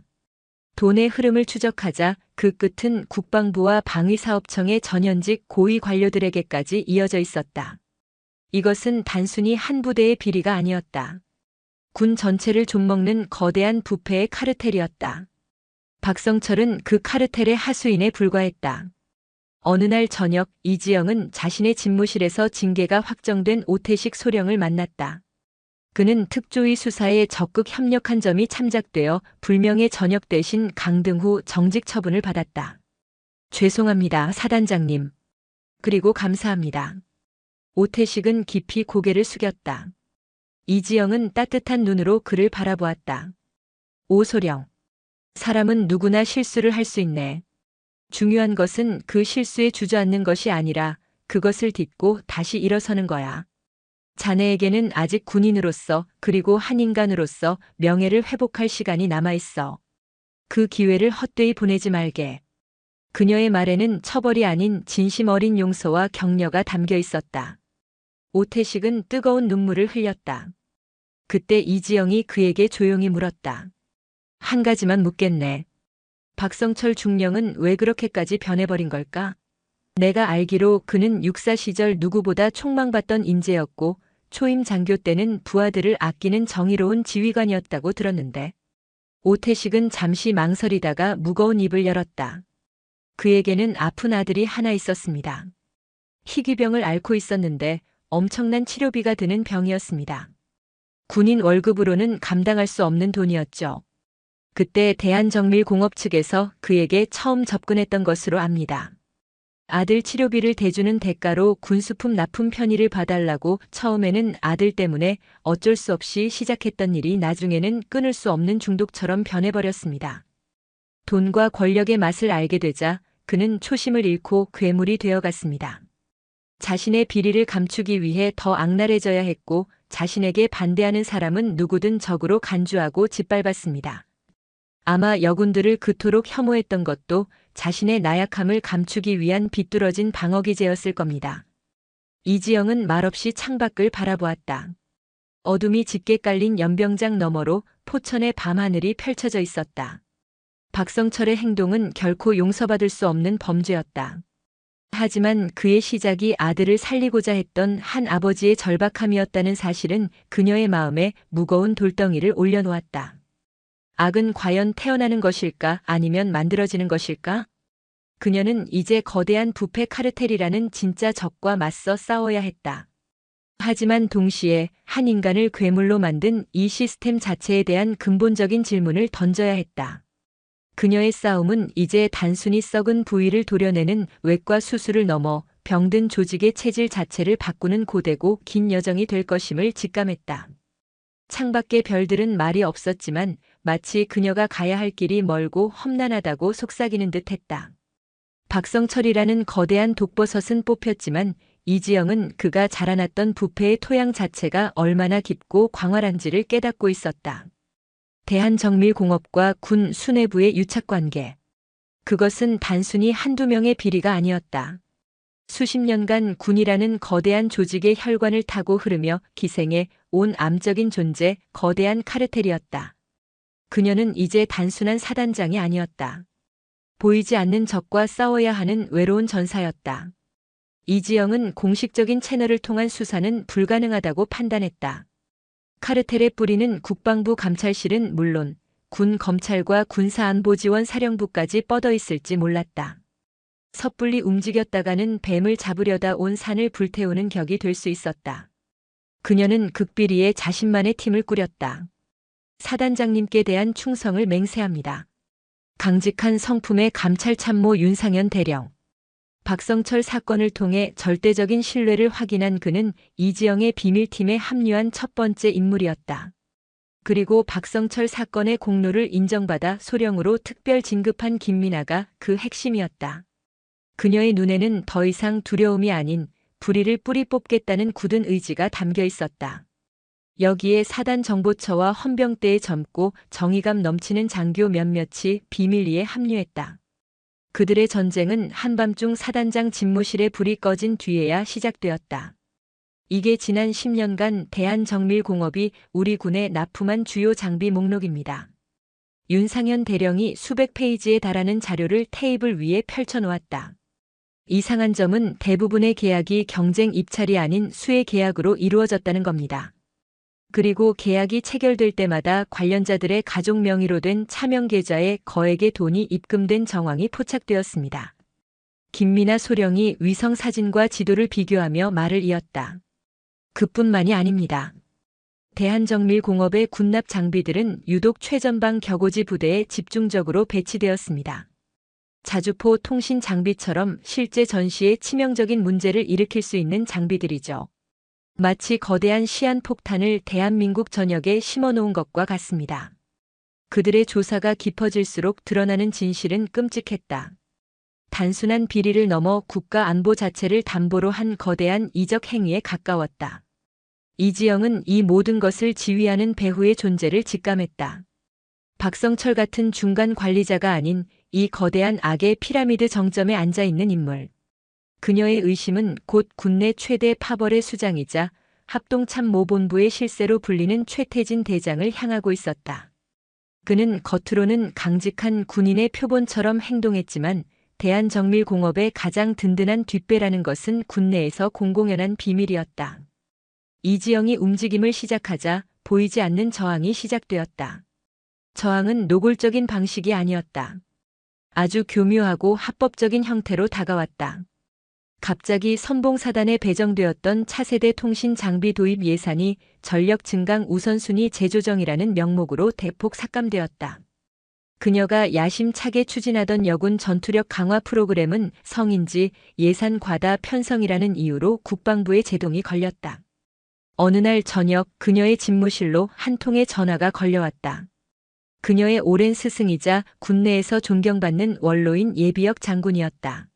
돈의 흐름을 추적하자 그 끝은 국방부와 방위사업청의 전현직 고위 관료들에게까지 이어져 있었다. 이것은 단순히 한 부대의 비리가 아니었다. 군 전체를 좀먹는 거대한 부패의 카르텔이었다. 박성철은 그 카르텔의 하수인에 불과했다. 어느 날 저녁 이지영은 자신의 집무실에서 징계가 확정된 오태식 소령을 만났다. 그는 특조위 수사에 적극 협력한 점이 참작되어 불명예 전역 대신 강등 후 정직 처분을 받았다. 죄송합니다, 사단장님. 그리고 감사합니다. 오태식은 깊이 고개를 숙였다. 이지영은 따뜻한 눈으로 그를 바라보았다. 오소령. 사람은 누구나 실수를 할 수 있네. 중요한 것은 그 실수에 주저앉는 것이 아니라 그것을 딛고 다시 일어서는 거야. 자네에게는 아직 군인으로서 그리고 한 인간으로서 명예를 회복할 시간이 남아있어. 그 기회를 헛되이 보내지 말게. 그녀의 말에는 처벌이 아닌 진심 어린 용서와 격려가 담겨 있었다. 오태식은 뜨거운 눈물을 흘렸다. 그때 이지영이 그에게 조용히 물었다. 한 가지만 묻겠네. 박성철 중령은 왜 그렇게까지 변해버린 걸까? 내가 알기로 그는 육사 시절 누구보다 촉망받던 인재였고 초임 장교 때는 부하들을 아끼는 정의로운 지휘관이었다고 들었는데. 오태식은 잠시 망설이다가 무거운 입을 열었다. 그에게는 아픈 아들이 하나 있었습니다. 희귀병을 앓고 있었는데 엄청난 치료비가 드는 병이었습니다. 군인 월급으로는 감당할 수 없는 돈이었죠. 그때 대한정밀공업 측에서 그에게 처음 접근했던 것으로 압니다. 아들 치료비를 대주는 대가로 군수품 납품 편의를 봐달라고 처음에는 아들 때문에 어쩔 수 없이 시작했던 일이 나중에는 끊을 수 없는 중독처럼 변해버렸습니다. 돈과 권력의 맛을 알게 되자 그는 초심을 잃고 괴물이 되어갔습니다. 자신의 비리를 감추기 위해 더 악랄해져야 했고 자신에게 반대하는 사람은 누구든 적으로 간주하고 짓밟았습니다. 아마 여군들을 그토록 혐오했던 것도 자신의 나약함을 감추기 위한 비뚤어진 방어기제였을 겁니다. 이지영은 말없이 창밖을 바라보았다. 어둠이 짙게 깔린 연병장 너머로 포천의 밤하늘이 펼쳐져 있었다. 박성철의 행동은 결코 용서받을 수 없는 범죄였다. 하지만 그의 시작이 아들을 살리고자 했던 한 아버지의 절박함이었다는 사실은 그녀의 마음에 무거운 돌덩이를 올려놓았다. 악은 과연 태어나는 것일까 아니면 만들어지는 것일까? 그녀는 이제 거대한 부패 카르텔이라는 진짜 적과 맞서 싸워야 했다. 하지만 동시에 한 인간을 괴물로 만든 이 시스템 자체에 대한 근본적인 질문을 던져야 했다. 그녀의 싸움은 이제 단순히 썩은 부위를 도려내는 외과 수술을 넘어 병든 조직의 체질 자체를 바꾸는 고되고 긴 여정이 될 것임을 직감했다. 창밖의 별들은 말이 없었지만 마치 그녀가 가야 할 길이 멀고 험난하다고 속삭이는 듯 했다. 박성철이라는 거대한 독버섯은 뽑혔지만 이지영은 그가 자라났던 부패의 토양 자체가 얼마나 깊고 광활한지를 깨닫고 있었다. 대한정밀공업과 군 수뇌부의 유착관계. 그것은 단순히 한두 명의 비리가 아니었다. 수십 년간 군이라는 거대한 조직의 혈관을 타고 흐르며 기생해 온 암적인 존재, 거대한 카르텔이었다. 그녀는 이제 단순한 사단장이 아니었다. 보이지 않는 적과 싸워야 하는 외로운 전사였다. 이지영은 공식적인 채널을 통한 수사는 불가능하다고 판단했다. 카르텔의 뿌리는 국방부 감찰실은 물론 군 검찰과 군사안보지원 사령부까지 뻗어 있을지 몰랐다. 섣불리 움직였다가는 뱀을 잡으려다 온 산을 불태우는 격이 될 수 있었다. 그녀는 극비리에 자신만의 팀을 꾸렸다. 사단장님께 대한 충성을 맹세합니다. 강직한 성품의 감찰참모 윤상현 대령. 박성철 사건을 통해 절대적인 신뢰를 확인한 그는 이지영의 비밀팀에 합류한 첫 번째 인물이었다. 그리고 박성철 사건의 공로를 인정받아 소령으로 특별 진급한 김민아가 그 핵심이었다. 그녀의 눈에는 더 이상 두려움이 아닌 불의를 뿌리 뽑겠다는 굳은 의지가 담겨 있었다. 여기에 사단 정보처와 헌병대의 젊고 정의감 넘치는 장교 몇몇이 비밀리에 합류했다. 그들의 전쟁은 한밤중 사단장 집무실에 불이 꺼진 뒤에야 시작되었다. 이게 지난 10년간 대한정밀공업이 우리 군에 납품한 주요 장비 목록입니다. 윤상현 대령이 수백 페이지에 달하는 자료를 테이블 위에 펼쳐놓았다. 이상한 점은 대부분의 계약이 경쟁 입찰이 아닌 수의 계약으로 이루어졌다는 겁니다. 그리고 계약이 체결될 때마다 관련자들의 가족 명의로 된 차명 계좌에 거액의 돈이 입금된 정황이 포착되었습니다. 김민아 소령이 위성 사진과 지도를 비교하며 말을 이었다. 그뿐만이 아닙니다. 대한정밀공업의 군납 장비들은 유독 최전방 격오지 부대에 집중적으로 배치되었습니다. 자주포 통신 장비처럼 실제 전시에 치명적인 문제를 일으킬 수 있는 장비들이죠. 마치 거대한 시한폭탄을 대한민국 전역에 심어놓은 것과 같습니다. 그들의 조사가 깊어질수록 드러나는 진실은 끔찍했다. 단순한 비리를 넘어 국가 안보 자체를 담보로 한 거대한 이적 행위에 가까웠다. 이지영은 이 모든 것을 지휘하는 배후의 존재를 직감했다. 박성철 같은 중간 관리자가 아닌 이 거대한 악의 피라미드 정점에 앉아 있는 인물. 그녀의 의심은 곧 국내 최대 파벌의 수장이자 합동참모본부의 실세로 불리는 최태진 대장을 향하고 있었다. 그는 겉으로는 강직한 군인의 표본처럼 행동했지만 대한정밀공업의 가장 든든한 뒷배라는 것은 국내에서 공공연한 비밀이었다. 이지영이 움직임을 시작하자 보이지 않는 저항이 시작되었다. 저항은 노골적인 방식이 아니었다. 아주 교묘하고 합법적인 형태로 다가왔다. 갑자기 선봉사단에 배정되었던 차세대 통신 장비 도입 예산이 전력 증강 우선순위 재조정이라는 명목으로 대폭 삭감되었다. 그녀가 야심차게 추진하던 여군 전투력 강화 프로그램은 성인지 예산 과다 편성이라는 이유로 국방부에 제동이 걸렸다. 어느 날 저녁 그녀의 집무실로 한 통의 전화가 걸려왔다. 그녀의 오랜 스승이자 국내에서 존경받는 원로인 예비역 장군이었다.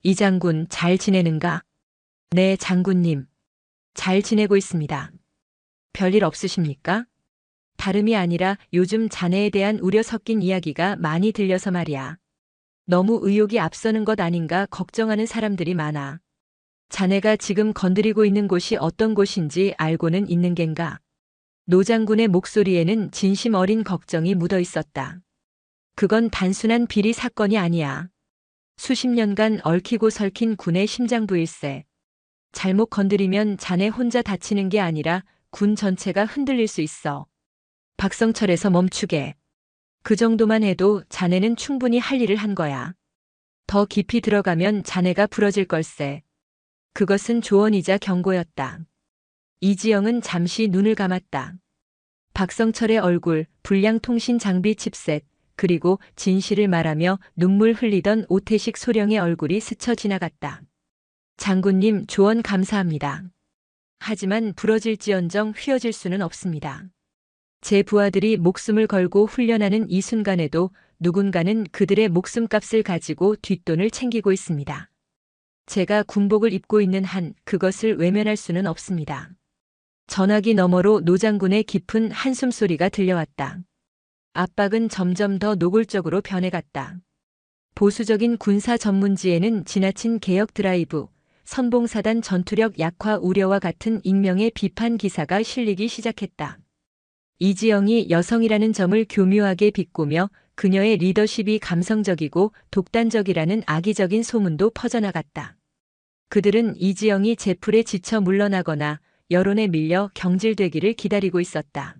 이 장군 잘 지내는가? 네, 장군님. 잘 지내고 있습니다. 별일 없으십니까? 다름이 아니라 요즘 자네에 대한 우려 섞인 이야기가 많이 들려서 말이야. 너무 의욕이 앞서는 것 아닌가 걱정하는 사람들이 많아. 자네가 지금 건드리고 있는 곳이 어떤 곳인지 알고는 있는 겐가? 노 장군의 목소리에는 진심 어린 걱정이 묻어 있었다. 그건 단순한 비리 사건이 아니야. 수십 년간 얽히고 설킨 군의 심장부일세. 잘못 건드리면 자네 혼자 다치는 게 아니라 군 전체가 흔들릴 수 있어. 박성철에서 멈추게. 그 정도만 해도 자네는 충분히 할 일을 한 거야. 더 깊이 들어가면 자네가 부러질 걸세. 그것은 조언이자 경고였다. 이지영은 잠시 눈을 감았다. 박성철의 얼굴, 불량 통신 장비 칩셋, 그리고 진실을 말하며 눈물 흘리던 오태식 소령의 얼굴이 스쳐 지나갔다. 장군님 조언 감사합니다. 하지만 부러질지언정 휘어질 수는 없습니다. 제 부하들이 목숨을 걸고 훈련하는 이 순간에도 누군가는 그들의 목숨값을 가지고 뒷돈을 챙기고 있습니다. 제가 군복을 입고 있는 한 그것을 외면할 수는 없습니다. 전화기 너머로 노 장군의 깊은 한숨소리가 들려왔다. 압박은 점점 더 노골적으로 변해갔다. 보수적인 군사 전문지에는 지나친 개혁 드라이브, 선봉사단 전투력 약화 우려와 같은 익명의 비판 기사가 실리기 시작했다. 이지영이 여성이라는 점을 교묘하게 비꼬며 그녀의 리더십이 감성적이고 독단적이라는 악의적인 소문도 퍼져나갔다. 그들은 이지영이 제풀에 지쳐 물러나거나 여론에 밀려 경질되기를 기다리고 있었다.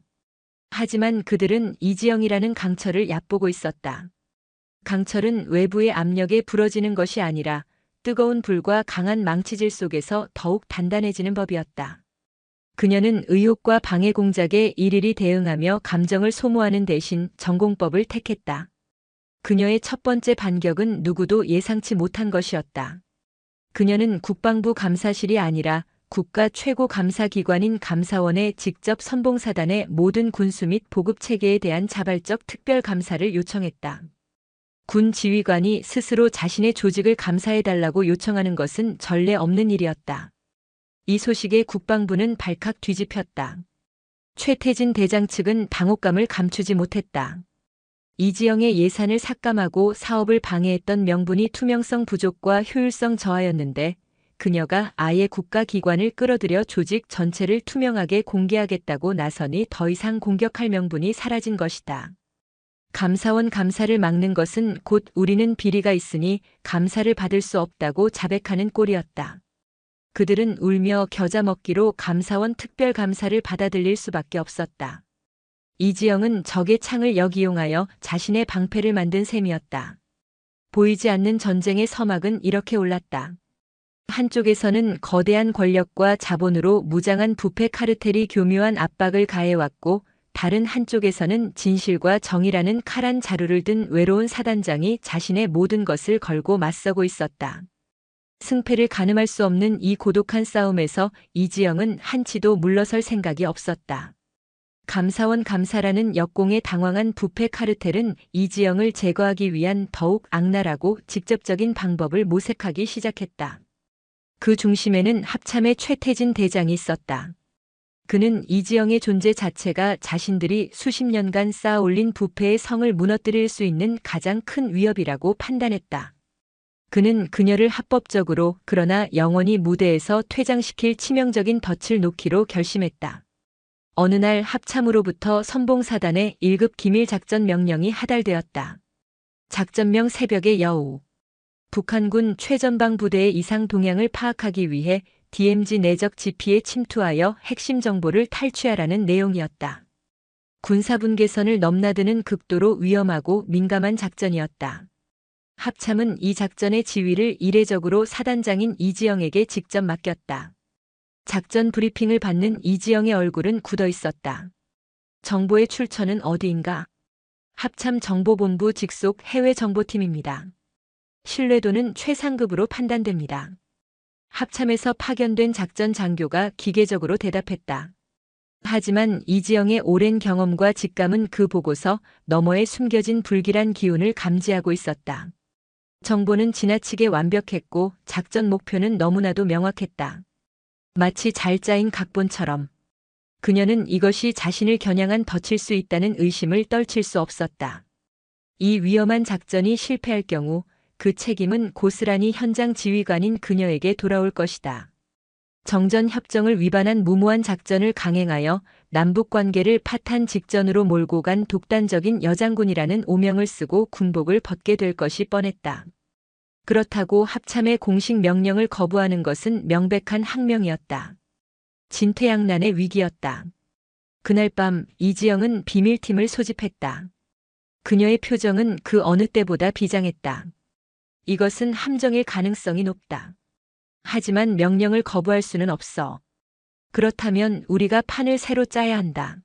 하지만 그들은 이지영이라는 강철을 얕보고 있었다. 강철은 외부의 압력에 부러지는 것이 아니라 뜨거운 불과 강한 망치질 속에서 더욱 단단해지는 법이었다. 그녀는 의혹과 방해 공작에 일일이 대응하며 감정을 소모하는 대신 전공법을 택했다. 그녀의 첫 번째 반격은 누구도 예상치 못한 것이었다. 그녀는 국방부 감사실이 아니라 국가 최고 감사기관인 감사원에 직접 선봉사단의 모든 군수 및 보급 체계에 대한 자발적 특별 감사를 요청했다. 군 지휘관이 스스로 자신의 조직을 감사해달라고 요청하는 것은 전례 없는 일이었다. 이 소식에 국방부는 발칵 뒤집혔다. 최태진 대장 측은 당혹감을 감추지 못했다. 이지영의 예산을 삭감하고 사업을 방해했던 명분이 투명성 부족과 효율성 저하였는데 그녀가 아예 국가기관을 끌어들여 조직 전체를 투명하게 공개하겠다고 나서니 더 이상 공격할 명분이 사라진 것이다. 감사원 감사를 막는 것은 곧 우리는 비리가 있으니 감사를 받을 수 없다고 자백하는 꼴이었다. 그들은 울며 겨자 먹기로 감사원 특별감사를 받아들일 수밖에 없었다. 이지영은 적의 창을 역이용하여 자신의 방패를 만든 셈이었다. 보이지 않는 전쟁의 서막은 이렇게 올랐다. 한쪽에서는 거대한 권력과 자본으로 무장한 부패 카르텔이 교묘한 압박을 가해왔고 다른 한쪽에서는 진실과 정의라는 칼한 자루를 든 외로운 사단장이 자신의 모든 것을 걸고 맞서고 있었다. 승패를 가늠할 수 없는 이 고독한 싸움에서 이지영은 한치도 물러설 생각이 없었다. 감사원 감사라는 역공에 당황한 부패 카르텔은 이지영을 제거하기 위한 더욱 악랄하고 직접적인 방법을 모색하기 시작했다. 그 중심에는 합참의 최태진 대장이 있었다. 그는 이지영의 존재 자체가 자신들이 수십 년간 쌓아올린 부패의 성을 무너뜨릴 수 있는 가장 큰 위협이라고 판단했다. 그는 그녀를 합법적으로 그러나 영원히 무대에서 퇴장시킬 치명적인 덫을 놓기로 결심했다. 어느 날 합참으로부터 선봉사단의 1급 기밀 작전 명령이 하달되었다. 작전명 새벽의 여우. 북한군 최전방 부대의 이상 동향을 파악하기 위해 DMZ 내적 지피에 침투하여 핵심 정보를 탈취하라는 내용이었다. 군사분계선을 넘나드는 극도로 위험하고 민감한 작전이었다. 합참은 이 작전의 지휘를 이례적으로 사단장인 이지영에게 직접 맡겼다. 작전 브리핑을 받는 이지영의 얼굴은 굳어 있었다. 정보의 출처는 어디인가? 합참 정보본부 직속 해외정보팀입니다. 신뢰도는 최상급으로 판단됩니다. 합참에서 파견된 작전 장교가 기계적으로 대답했다. 하지만 이지영의 오랜 경험과 직감은 그 보고서 너머에 숨겨진 불길한 기운을 감지하고 있었다. 정보는 지나치게 완벽했고 작전 목표는 너무나도 명확했다. 마치 잘 짜인 각본처럼. 그녀는 이것이 자신을 겨냥한 덫일 수 있다는 의심을 떨칠 수 없었다. 이 위험한 작전이 실패할 경우 그 책임은 고스란히 현장 지휘관인 그녀에게 돌아올 것이다. 정전협정을 위반한 무모한 작전을 강행하여 남북관계를 파탄 직전으로 몰고 간 독단적인 여장군이라는 오명을 쓰고 군복을 벗게 될 것이 뻔했다. 그렇다고 합참의 공식 명령을 거부하는 것은 명백한 항명이었다. 진퇴양난의 위기였다. 그날 밤 이지영은 비밀팀을 소집했다. 그녀의 표정은 그 어느 때보다 비장했다. 이것은 함정일 가능성이 높다. 하지만 명령을 거부할 수는 없어. 그렇다면 우리가 판을 새로 짜야 한다.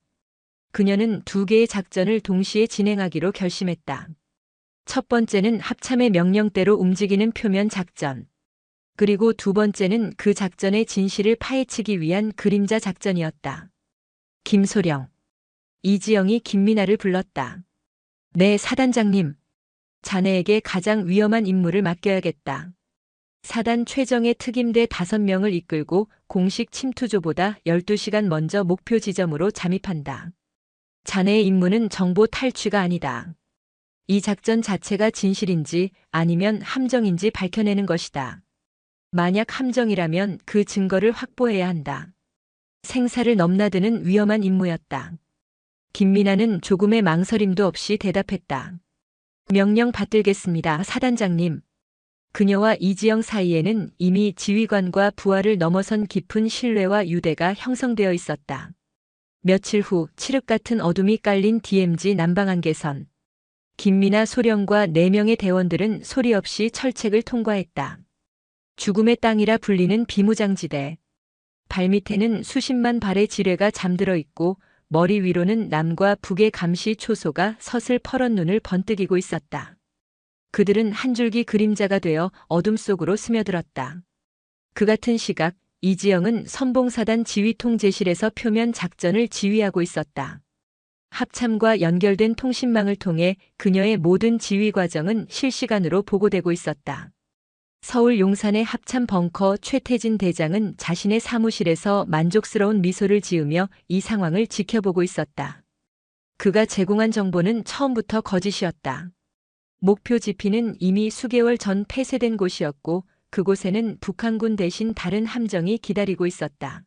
그녀는 두 개의 작전을 동시에 진행하기로 결심했다. 첫 번째는 합참의 명령대로 움직이는 표면 작전. 그리고 두 번째는 그 작전의 진실을 파헤치기 위한 그림자 작전이었다. 김소령. 이지영이 김민아를 불렀다. 네, 사단장님. 자네에게 가장 위험한 임무를 맡겨야겠다. 사단 최정예 특임대 5명을 이끌고 공식 침투조보다 12시간 먼저 목표 지점으로 잠입한다. 자네의 임무는 정보 탈취가 아니다. 이 작전 자체가 진실인지 아니면 함정인지 밝혀내는 것이다. 만약 함정이라면 그 증거를 확보해야 한다. 생사를 넘나드는 위험한 임무였다. 김민아는 조금의 망설임도 없이 대답했다. 명령 받들겠습니다, 사단장님. 그녀와 이지영 사이에는 이미 지휘관과 부하를 넘어선 깊은 신뢰와 유대가 형성되어 있었다. 며칠 후 칠흑 같은 어둠이 깔린 DMZ 남방한계선. 김민아 소령과 4명의 대원들은 소리 없이 철책을 통과했다. 죽음의 땅이라 불리는 비무장지대. 발밑에는 수십만 발의 지뢰가 잠들어 있고 머리 위로는 남과 북의 감시 초소가 서슬 퍼런 눈을 번뜩이고 있었다. 그들은 한 줄기 그림자가 되어 어둠 속으로 스며들었다. 그 같은 시각 이지영은 선봉사단 지휘통제실에서 표면 작전을 지휘하고 있었다. 합참과 연결된 통신망을 통해 그녀의 모든 지휘 과정은 실시간으로 보고되고 있었다. 서울 용산의 합참 벙커 최태진 대장은 자신의 사무실에서 만족스러운 미소를 지으며 이 상황을 지켜보고 있었다. 그가 제공한 정보는 처음부터 거짓이었다. 목표 지피는 이미 수개월 전 폐쇄된 곳이었고 그곳에는 북한군 대신 다른 함정이 기다리고 있었다.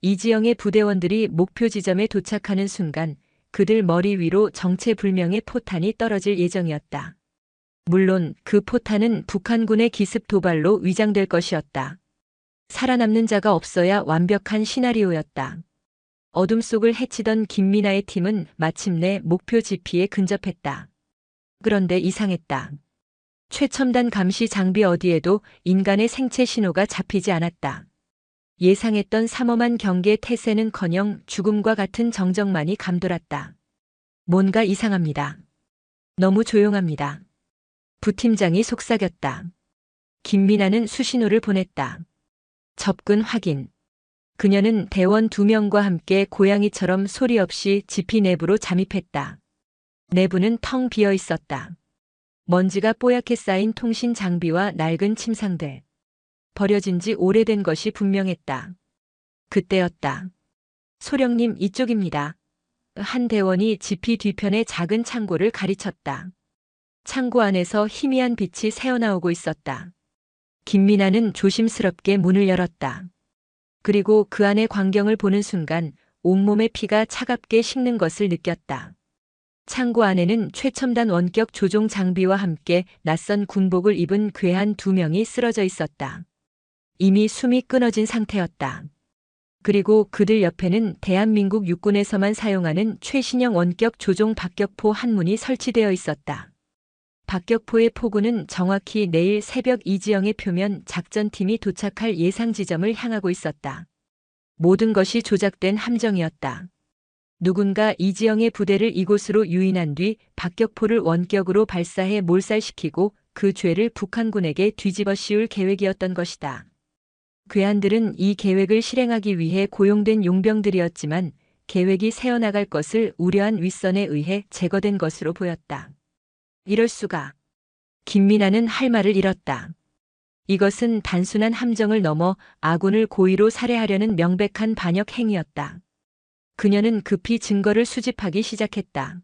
이지영의 부대원들이 목표 지점에 도착하는 순간 그들 머리 위로 정체불명의 포탄이 떨어질 예정이었다. 물론 그 포탄은 북한군의 기습 도발로 위장될 것이었다. 살아남는 자가 없어야 완벽한 시나리오였다. 어둠 속을 헤치던 김민아의 팀은 마침내 목표 지피에 근접했다. 그런데 이상했다. 최첨단 감시 장비 어디에도 인간의 생체 신호가 잡히지 않았다. 예상했던 삼엄한 경계 태세는커녕 죽음과 같은 정적만이 감돌았다. 뭔가 이상합니다. 너무 조용합니다. 부팀장이 속삭였다. 김미나는 수신호를 보냈다. 접근 확인. 그녀는 대원 2명과 함께 고양이처럼 소리 없이 지피 내부로 잠입했다. 내부는 텅 비어 있었다. 먼지가 뽀얗게 쌓인 통신 장비와 낡은 침상들. 버려진 지 오래된 것이 분명했다. 그때였다. 소령님, 이쪽입니다. 한 대원이 지피 뒤편의 작은 창고를 가리쳤다. 창고 안에서 희미한 빛이 새어나오고 있었다. 김미나는 조심스럽게 문을 열었다. 그리고 그 안의 광경을 보는 순간 온몸의 피가 차갑게 식는 것을 느꼈다. 창고 안에는 최첨단 원격 조종 장비와 함께 낯선 군복을 입은 괴한 2명이 쓰러져 있었다. 이미 숨이 끊어진 상태였다. 그리고 그들 옆에는 대한민국 육군에서만 사용하는 최신형 원격 조종 박격포 한 문이 설치되어 있었다. 박격포의 포구는 정확히 내일 새벽 이지영의 표면 작전팀이 도착할 예상 지점을 향하고 있었다. 모든 것이 조작된 함정이었다. 누군가 이지영의 부대를 이곳으로 유인한 뒤 박격포를 원격으로 발사해 몰살시키고 그 죄를 북한군에게 뒤집어 씌울 계획이었던 것이다. 괴한들은 이 계획을 실행하기 위해 고용된 용병들이었지만 계획이 새어나갈 것을 우려한 윗선에 의해 제거된 것으로 보였다. 이럴 수가. 김미나는 할 말을 잃었다. 이것은 단순한 함정을 넘어 아군을 고의로 살해하려는 명백한 반역 행위였다. 그녀는 급히 증거를 수집하기 시작했다.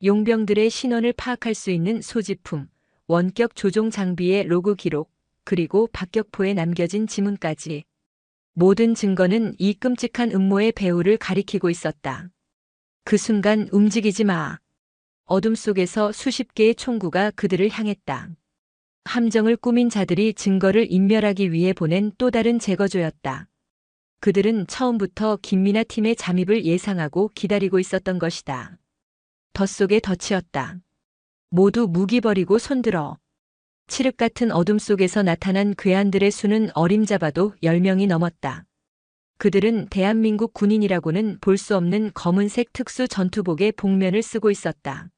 용병들의 신원을 파악할 수 있는 소지품, 원격 조종 장비의 로그 기록, 그리고 박격포에 남겨진 지문까지. 모든 증거는 이 끔찍한 음모의 배후를 가리키고 있었다. 그 순간 움직이지 마. 어둠 속에서 수십 개의 총구가 그들을 향했다. 함정을 꾸민 자들이 증거를 인멸하기 위해 보낸 또 다른 제거조였다. 그들은 처음부터 김미나 팀의 잠입을 예상하고 기다리고 있었던 것이다. 덫 속에 덫이었다. 모두 무기 버리고 손들어. 칠흑 같은 어둠 속에서 나타난 괴한들의 수는 어림잡아도 10명이 넘었다. 그들은 대한민국 군인이라고는 볼 수 없는 검은색 특수 전투복의 복면을 쓰고 있었다.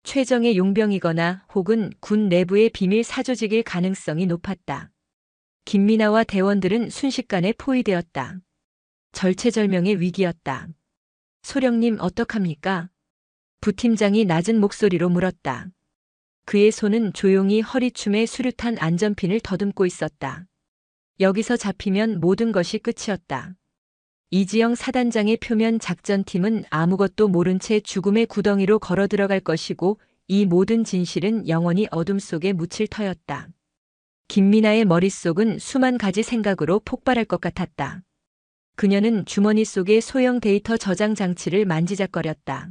최정예 용병이거나 혹은 군 내부의 비밀 사조직일 가능성이 높았다. 김미나와 대원들은 순식간에 포위되었다. 절체절명의 위기였다. 소령님, 어떡합니까? 부팀장이 낮은 목소리로 물었다. 그의 손은 조용히 허리춤에 수류탄 안전핀을 더듬고 있었다. 여기서 잡히면 모든 것이 끝이었다. 이지영 사단장의 표면 작전팀은 아무것도 모른 채 죽음의 구덩이로 걸어 들어갈 것이고 이 모든 진실은 영원히 어둠 속에 묻힐 터였다. 김미나의 머릿속은 수만 가지 생각으로 폭발할 것 같았다. 그녀는 주머니 속의 소형 데이터 저장 장치를 만지작거렸다.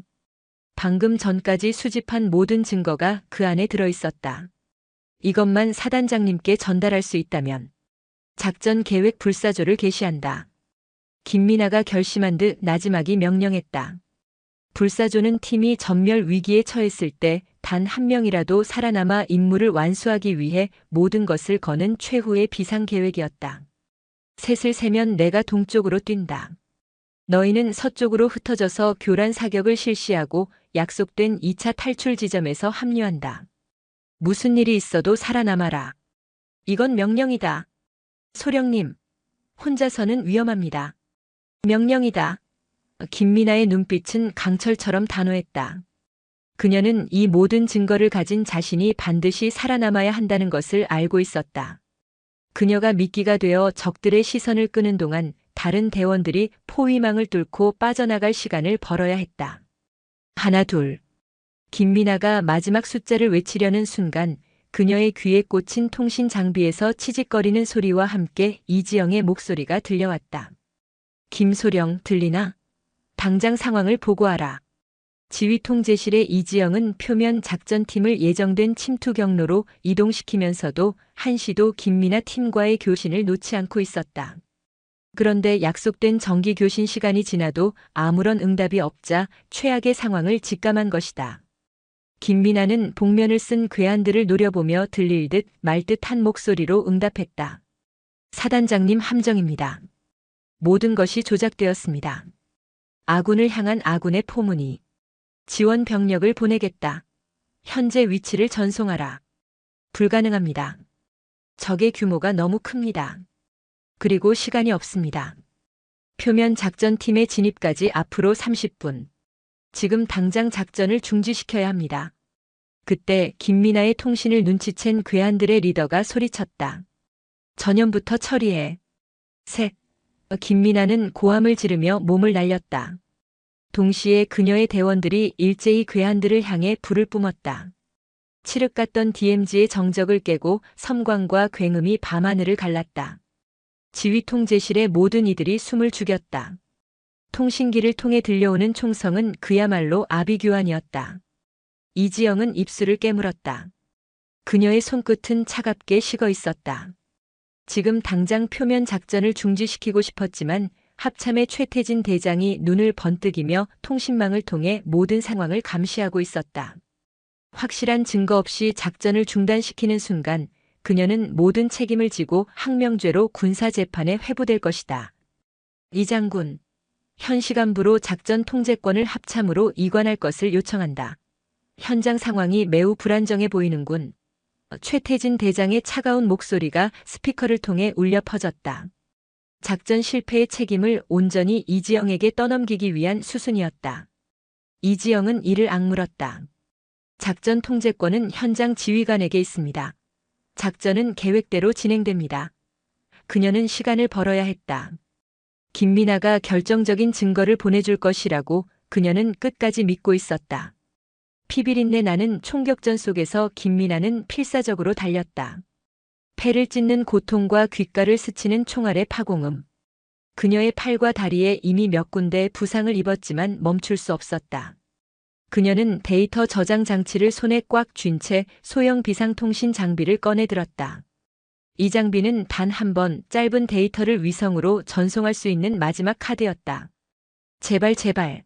방금 전까지 수집한 모든 증거가 그 안에 들어있었다. 이것만 사단장님께 전달할 수 있다면 작전 계획 불사조를 개시한다. 김미나가 결심한 듯 나지막이 명령했다. 불사조는 팀이 전멸 위기에 처했을 때 단 한 명이라도 살아남아 임무를 완수하기 위해 모든 것을 거는 최후의 비상계획이었다. 셋을 세면 내가 동쪽으로 뛴다. 너희는 서쪽으로 흩어져서 교란 사격을 실시하고 약속된 2차 탈출 지점에서 합류한다. 무슨 일이 있어도 살아남아라. 이건 명령이다. 소령님, 혼자서는 위험합니다. 명령이다. 김미나의 눈빛은 강철처럼 단호했다. 그녀는 이 모든 증거를 가진 자신이 반드시 살아남아야 한다는 것을 알고 있었다. 그녀가 미끼가 되어 적들의 시선을 끄는 동안 다른 대원들이 포위망을 뚫고 빠져나갈 시간을 벌어야 했다. 하나, 둘. 김미나가 마지막 숫자를 외치려는 순간 그녀의 귀에 꽂힌 통신 장비에서 치직거리는 소리와 함께 이지영의 목소리가 들려왔다. 김소령, 들리나? 당장 상황을 보고하라. 지휘통제실의 이지영은 표면 작전팀을 예정된 침투 경로로 이동시키면서도 한시도 김미나 팀과의 교신을 놓지 않고 있었다. 그런데 약속된 정기 교신 시간이 지나도 아무런 응답이 없자 최악의 상황을 직감한 것이다. 김미나는 복면을 쓴 괴한들을 노려보며 들릴 듯 말 듯한 목소리로 응답했다. 사단장님, 함정입니다. 모든 것이 조작되었습니다. 아군을 향한 아군의 포문이. 지원 병력을 보내겠다. 현재 위치를 전송하라. 불가능합니다. 적의 규모가 너무 큽니다. 그리고 시간이 없습니다. 표면 작전팀의 진입까지 앞으로 30분. 지금 당장 작전을 중지시켜야 합니다. 그때 김미나의 통신을 눈치챈 괴한들의 리더가 소리쳤다. 전염부터 처리해. 셋. 김미나는 고함을 지르며 몸을 날렸다. 동시에 그녀의 대원들이 일제히 괴한들을 향해 불을 뿜었다. 칠흑 같던 DMZ의 정적을 깨고 섬광과 굉음이 밤하늘을 갈랐다. 지휘 통제실의 모든 이들이 숨을 죽였다. 통신기를 통해 들려오는 총성은 그야말로 아비규환이었다. 이지영은 입술을 깨물었다. 그녀의 손끝은 차갑게 식어 있었다. 지금 당장 표면 작전을 중지시키고 싶었지만 합참의 최태진 대장이 눈을 번뜩이며 통신망을 통해 모든 상황을 감시하고 있었다. 확실한 증거 없이 작전을 중단시키는 순간 그녀는 모든 책임을 지고 항명죄로 군사재판에 회부될 것이다. 이 장군, 현 시간부로 작전 통제권을 합참으로 이관할 것을 요청한다. 현장 상황이 매우 불안정해 보이는군. 최태진 대장의 차가운 목소리가 스피커를 통해 울려 퍼졌다. 작전 실패의 책임을 온전히 이지영에게 떠넘기기 위한 수순이었다. 이지영은 이를 악물었다. 작전 통제권은 현장 지휘관에게 있습니다. 작전은 계획대로 진행됩니다. 그녀는 시간을 벌어야 했다. 김미나가 결정적인 증거를 보내줄 것이라고 그녀는 끝까지 믿고 있었다. 피비린내 나는 총격전 속에서 김미나는 필사적으로 달렸다. 폐를 찢는 고통과 귓가를 스치는 총알의 파공음. 그녀의 팔과 다리에 이미 몇 군데 부상을 입었지만 멈출 수 없었다. 그녀는 데이터 저장 장치를 손에 꽉 쥔 채 소형 비상통신 장비를 꺼내 들었다. 이 장비는 단 한 번 짧은 데이터를 위성으로 전송할 수 있는 마지막 카드였다. 제발 제발.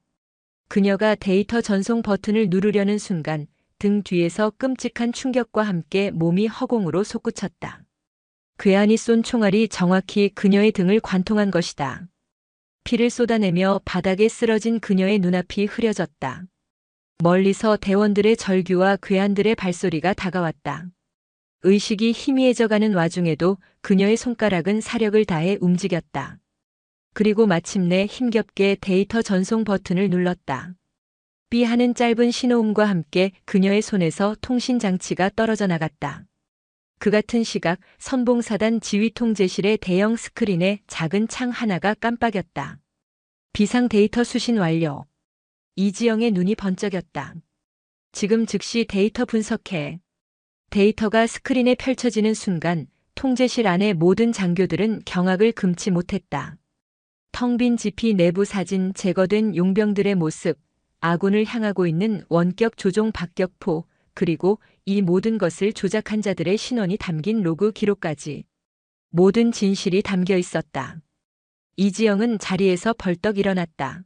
그녀가 데이터 전송 버튼을 누르려는 순간 등 뒤에서 끔찍한 충격과 함께 몸이 허공으로 솟구쳤다. 괴한이 쏜 총알이 정확히 그녀의 등을 관통한 것이다. 피를 쏟아내며 바닥에 쓰러진 그녀의 눈앞이 흐려졌다. 멀리서 대원들의 절규와 괴한들의 발소리가 다가왔다. 의식이 희미해져가는 와중에도 그녀의 손가락은 사력을 다해 움직였다. 그리고 마침내 힘겹게 데이터 전송 버튼을 눌렀다. 삐 하는 짧은 신호음과 함께 그녀의 손에서 통신 장치가 떨어져 나갔다. 그 같은 시각 선봉사단 지휘통제실의 대형 스크린에 작은 창 하나가 깜빡였다. 비상 데이터 수신 완료. 이지영의 눈이 번쩍였다. 지금 즉시 데이터 분석해. 데이터가 스크린에 펼쳐지는 순간 통제실 안의 모든 장교들은 경악을 금치 못했다. 텅 빈 지피 내부 사진, 제거된 용병들의 모습, 아군을 향하고 있는 원격 조종 박격포, 그리고 이 모든 것을 조작한 자들의 신원이 담긴 로그 기록까지. 모든 진실이 담겨 있었다. 이지영은 자리에서 벌떡 일어났다.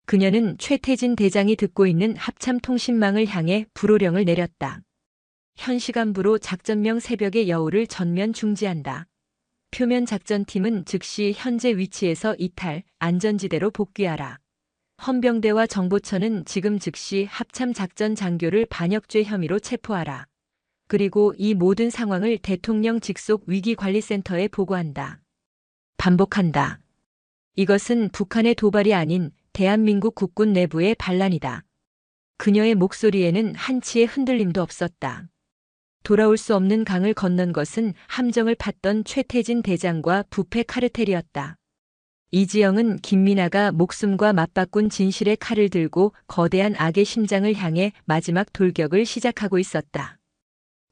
그녀는 최태진 대장이 듣고 있는 합참 통신망을 향해 불호령을 내렸다. 현 시간부로 작전명 새벽의 여우를 전면 중지한다. 표면 작전팀은 즉시 현재 위치에서 이탈, 안전지대로 복귀하라. 헌병대와 정보처는 지금 즉시 합참 작전 장교를 반역죄 혐의로 체포하라. 그리고 이 모든 상황을 대통령 직속 위기관리센터에 보고한다. 반복한다. 이것은 북한의 도발이 아닌 대한민국 국군 내부의 반란이다. 그녀의 목소리에는 한치의 흔들림도 없었다. 돌아올 수 없는 강을 건넌 것은 함정을 팠던 최태진 대장과 부패 카르텔이었다. 이지영은 김미나가 목숨과 맞바꾼 진실의 칼을 들고 거대한 악의 심장을 향해 마지막 돌격을 시작하고 있었다.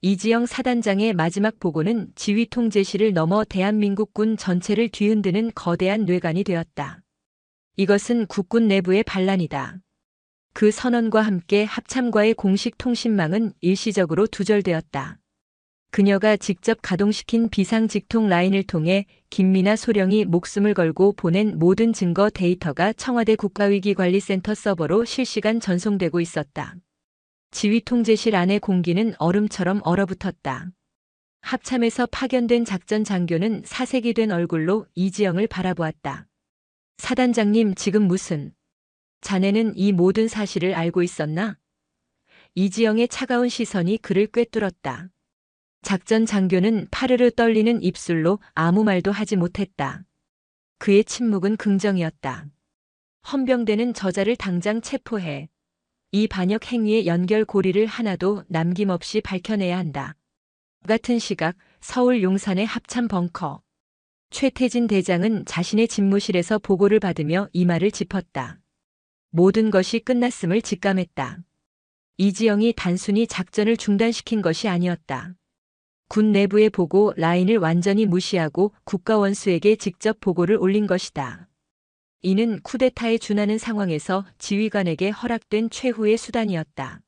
이지영 사단장의 마지막 보고는 지휘 통제실을 넘어 대한민국군 전체를 뒤흔드는 거대한 뇌관이 되었다. 이것은 국군 내부의 반란이다. 그 선언과 함께 합참과의 공식 통신망은 일시적으로 두절되었다. 그녀가 직접 가동시킨 비상직통 라인을 통해 김미나 소령이 목숨을 걸고 보낸 모든 증거 데이터가 청와대 국가위기관리센터 서버로 실시간 전송되고 있었다. 지휘통제실 안의 공기는 얼음처럼 얼어붙었다. 합참에서 파견된 작전 장교는 사색이 된 얼굴로 이지영을 바라보았다. 사단장님, 지금 무슨... 자네는 이 모든 사실을 알고 있었나? 이지영의 차가운 시선이 그를 꿰뚫었다. 작전 장교는 파르르 떨리는 입술로 아무 말도 하지 못했다. 그의 침묵은 긍정이었다. 헌병대는 저자를 당장 체포해 이 반역 행위의 연결고리를 하나도 남김없이 밝혀내야 한다. 같은 시각 서울 용산의 합참 벙커. 최태진 대장은 자신의 집무실에서 보고를 받으며 이 말을 짚었다. 모든 것이 끝났음을 직감했다. 이지영이 단순히 작전을 중단시킨 것이 아니었다. 군 내부의 보고 라인을 완전히 무시하고 국가원수에게 직접 보고를 올린 것이다. 이는 쿠데타에 준하는 상황에서 지휘관에게 허락된 최후의 수단이었다.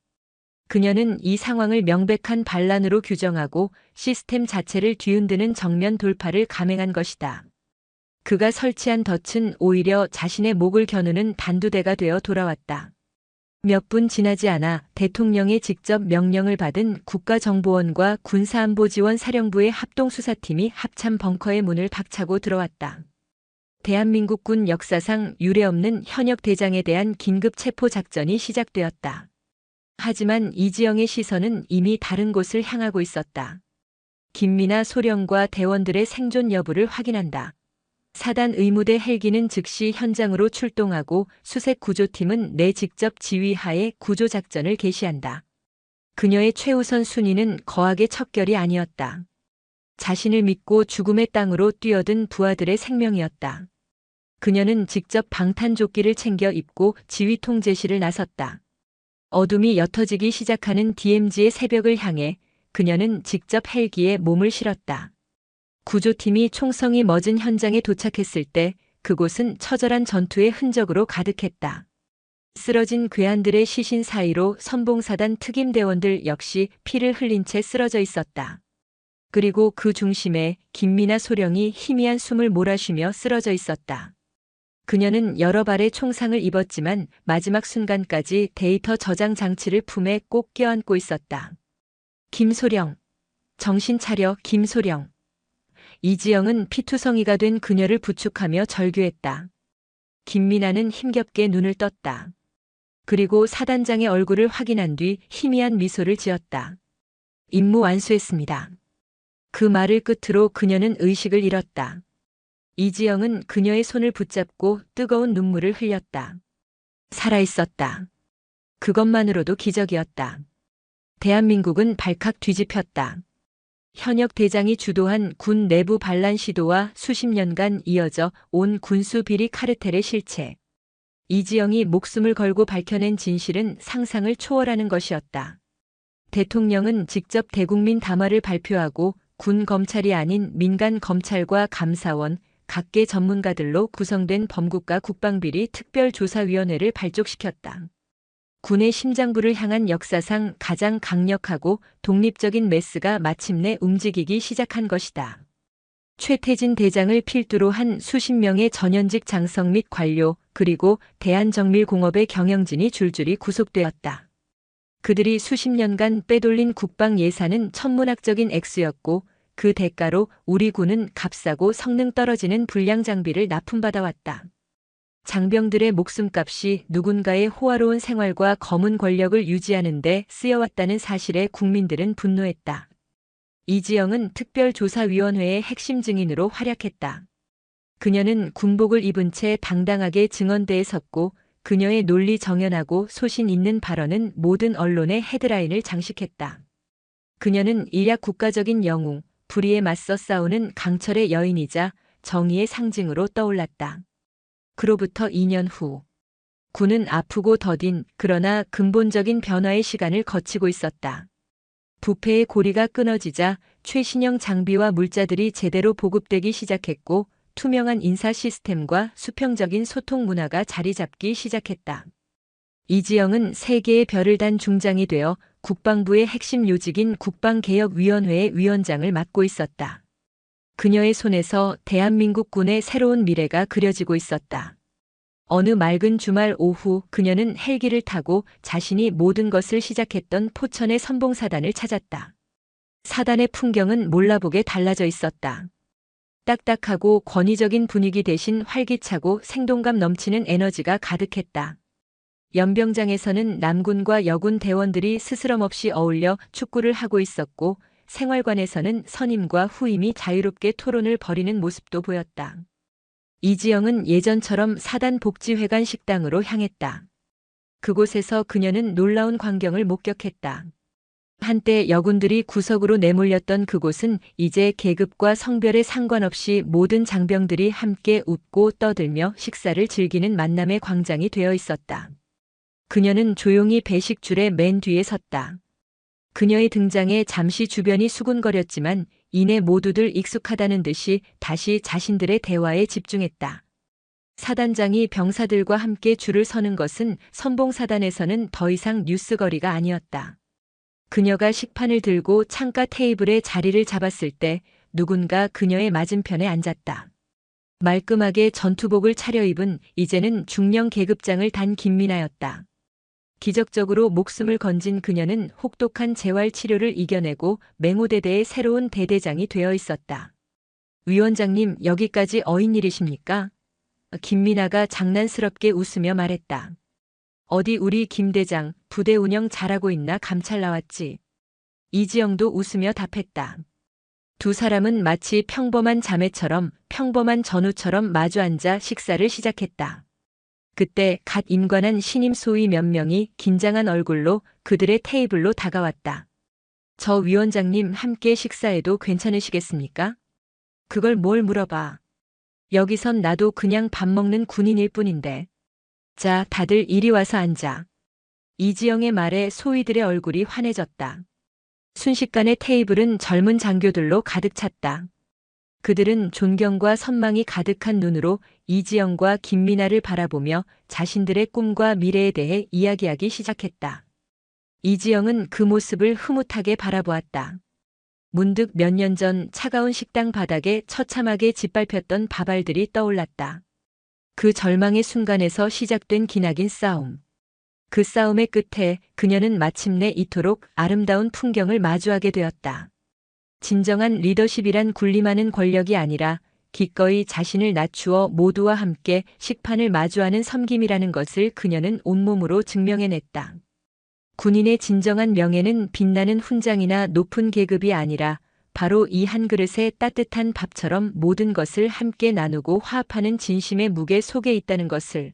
그녀는 이 상황을 명백한 반란으로 규정하고 시스템 자체를 뒤흔드는 정면 돌파를 감행한 것이다. 그가 설치한 덫은 오히려 자신의 목을 겨누는 단두대가 되어 돌아왔다. 몇 분 지나지 않아 대통령의 직접 명령을 받은 국가정보원과 군사안보지원사령부의 합동수사팀이 합참 벙커의 문을 박차고 들어왔다. 대한민국 군 역사상 유례없는 현역 대장에 대한 긴급 체포 작전이 시작되었다. 하지만 이지영의 시선은 이미 다른 곳을 향하고 있었다. 김미나 소령과 대원들의 생존 여부를 확인한다. 사단 의무대 헬기는 즉시 현장으로 출동하고 수색 구조팀은 내 직접 지휘하에 구조작전을 개시한다. 그녀의 최우선 순위는 거학의 척결이 아니었다. 자신을 믿고 죽음의 땅으로 뛰어든 부하들의 생명이었다. 그녀는 직접 방탄조끼를 챙겨 입고 지휘 통제실을 나섰다. 어둠이 옅어지기 시작하는 DMZ의 새벽을 향해 그녀는 직접 헬기에 몸을 실었다. 구조팀이 총성이 멎은 현장에 도착했을 때 그곳은 처절한 전투의 흔적으로 가득했다. 쓰러진 괴한들의 시신 사이로 선봉사단 특임대원들 역시 피를 흘린 채 쓰러져 있었다. 그리고 그 중심에 김미나 소령이 희미한 숨을 몰아쉬며 쓰러져 있었다. 그녀는 여러 발의 총상을 입었지만 마지막 순간까지 데이터 저장 장치를 품에 꼭 껴안고 있었다. 김소령. 정신 차려, 김소령. 이지영은 피투성이가 된 그녀를 부축하며 절규했다. 김미나는 힘겹게 눈을 떴다. 그리고 사단장의 얼굴을 확인한 뒤 희미한 미소를 지었다. 임무 완수했습니다. 그 말을 끝으로 그녀는 의식을 잃었다. 이지영은 그녀의 손을 붙잡고 뜨거운 눈물을 흘렸다. 살아있었다. 그것만으로도 기적이었다. 대한민국은 발칵 뒤집혔다. 현역 대장이 주도한 군 내부 반란 시도와 수십 년간 이어져 온 군수 비리 카르텔의 실체. 이지영이 목숨을 걸고 밝혀낸 진실은 상상을 초월하는 것이었다. 대통령은 직접 대국민 담화를 발표하고 군 검찰이 아닌 민간 검찰과 감사원, 각계 전문가들로 구성된 범국가 국방비리 특별조사위원회를 발족시켰다. 군의 심장부를 향한 역사상 가장 강력하고 독립적인 메스가 마침내 움직이기 시작한 것이다. 최태진 대장을 필두로 한 수십 명의 전현직 장성 및 관료, 그리고 대한정밀공업의 경영진이 줄줄이 구속되었다. 그들이 수십 년간 빼돌린 국방 예산은 천문학적인 액수였고 그 대가로 우리 군은 값싸고 성능 떨어지는 불량 장비를 납품받아왔다. 장병들의 목숨값이 누군가의 호화로운 생활과 검은 권력을 유지하는 데 쓰여왔다는 사실에 국민들은 분노했다. 이지영은 특별조사위원회의 핵심 증인으로 활약했다. 그녀는 군복을 입은 채 당당하게 증언대에 섰고 그녀의 논리 정연하고 소신 있는 발언은 모든 언론의 헤드라인을 장식했다. 그녀는 일약 국가적인 영웅, 불의에 맞서 싸우는 강철의 여인이자 정의의 상징으로 떠올랐다. 그로부터 2년 후, 군은 아프고 더딘 그러나 근본적인 변화의 시간을 거치고 있었다. 부패의 고리가 끊어지자 최신형 장비와 물자들이 제대로 보급되기 시작했고 투명한 인사 시스템과 수평적인 소통 문화가 자리 잡기 시작했다. 이지영은 세 개의 별을 단 중장이 되어 국방부의 핵심 요직인 국방개혁위원회의 위원장을 맡고 있었다. 그녀의 손에서 대한민국 군의 새로운 미래가 그려지고 있었다. 어느 맑은 주말 오후 그녀는 헬기를 타고 자신이 모든 것을 시작했던 포천의 선봉사단을 찾았다. 사단의 풍경은 몰라보게 달라져 있었다. 딱딱하고 권위적인 분위기 대신 활기차고 생동감 넘치는 에너지가 가득했다. 연병장에서는 남군과 여군 대원들이 스스럼없이 어울려 축구를 하고 있었고 생활관에서는 선임과 후임이 자유롭게 토론을 벌이는 모습도 보였다. 이지영은 예전처럼 사단 복지회관 식당으로 향했다. 그곳에서 그녀는 놀라운 광경을 목격했다. 한때 여군들이 구석으로 내몰렸던 그곳은 이제 계급과 성별에 상관없이 모든 장병들이 함께 웃고 떠들며 식사를 즐기는 만남의 광장이 되어 있었다. 그녀는 조용히 배식줄의 맨 뒤에 섰다. 그녀의 등장에 잠시 주변이 수군거렸지만 이내 모두들 익숙하다는 듯이 다시 자신들의 대화에 집중했다. 사단장이 병사들과 함께 줄을 서는 것은 선봉사단에서는 더 이상 뉴스거리가 아니었다. 그녀가 식판을 들고 창가 테이블에 자리를 잡았을 때 누군가 그녀의 맞은편에 앉았다. 말끔하게 전투복을 차려입은 이제는 중령 계급장을 단 김미나였다. 기적적으로 목숨을 건진 그녀는 혹독한 재활 치료를 이겨내고 맹호대대의 새로운 대대장이 되어 있었다. 위원장님, 여기까지 어인일이십니까? 김미나가 장난스럽게 웃으며 말했다. 어디 우리 김대장 부대 운영 잘하고 있나 감찰 나왔지. 이지영도 웃으며 답했다. 두 사람은 마치 평범한 자매처럼 평범한 전우처럼 마주 앉아 식사를 시작했다. 그때 갓 임관한 신임 소위 몇 명이 긴장한 얼굴로 그들의 테이블로 다가왔다. 저 위원장님 함께 식사해도 괜찮으시겠습니까? 그걸 뭘 물어봐. 여기선 나도 그냥 밥 먹는 군인일 뿐인데. 자, 다들 이리 와서 앉아. 이지영의 말에 소위들의 얼굴이 환해졌다. 순식간에 테이블은 젊은 장교들로 가득 찼다. 그들은 존경과 선망이 가득한 눈으로 이지영과 김미나를 바라보며 자신들의 꿈과 미래에 대해 이야기하기 시작했다. 이지영은 그 모습을 흐뭇하게 바라보았다. 문득 몇 년 전 차가운 식당 바닥에 처참하게 짓밟혔던 밥알들이 떠올랐다. 그 절망의 순간에서 시작된 기나긴 싸움. 그 싸움의 끝에 그녀는 마침내 이토록 아름다운 풍경을 마주하게 되었다. 진정한 리더십이란 군림하는 권력이 아니라 기꺼이 자신을 낮추어 모두와 함께 식판을 마주하는 섬김이라는 것을 그녀는 온몸으로 증명해냈다. 군인의 진정한 명예는 빛나는 훈장이나 높은 계급이 아니라 바로 이 한 그릇의 따뜻한 밥처럼 모든 것을 함께 나누고 화합하는 진심의 무게 속에 있다는 것을.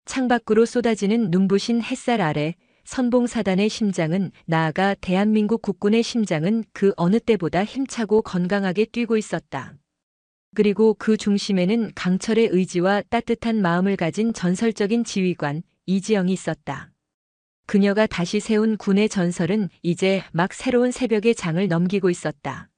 창밖으로 쏟아지는 눈부신 햇살 아래 선봉사단의 심장은, 나아가 대한민국 국군의 심장은 그 어느 때보다 힘차고 건강하게 뛰고 있었다. 그리고 그 중심에는 강철의 의지와 따뜻한 마음을 가진 전설적인 지휘관 이지영이 있었다. 그녀가 다시 세운 군의 전설은 이제 막 새로운 새벽의 장을 넘기고 있었다.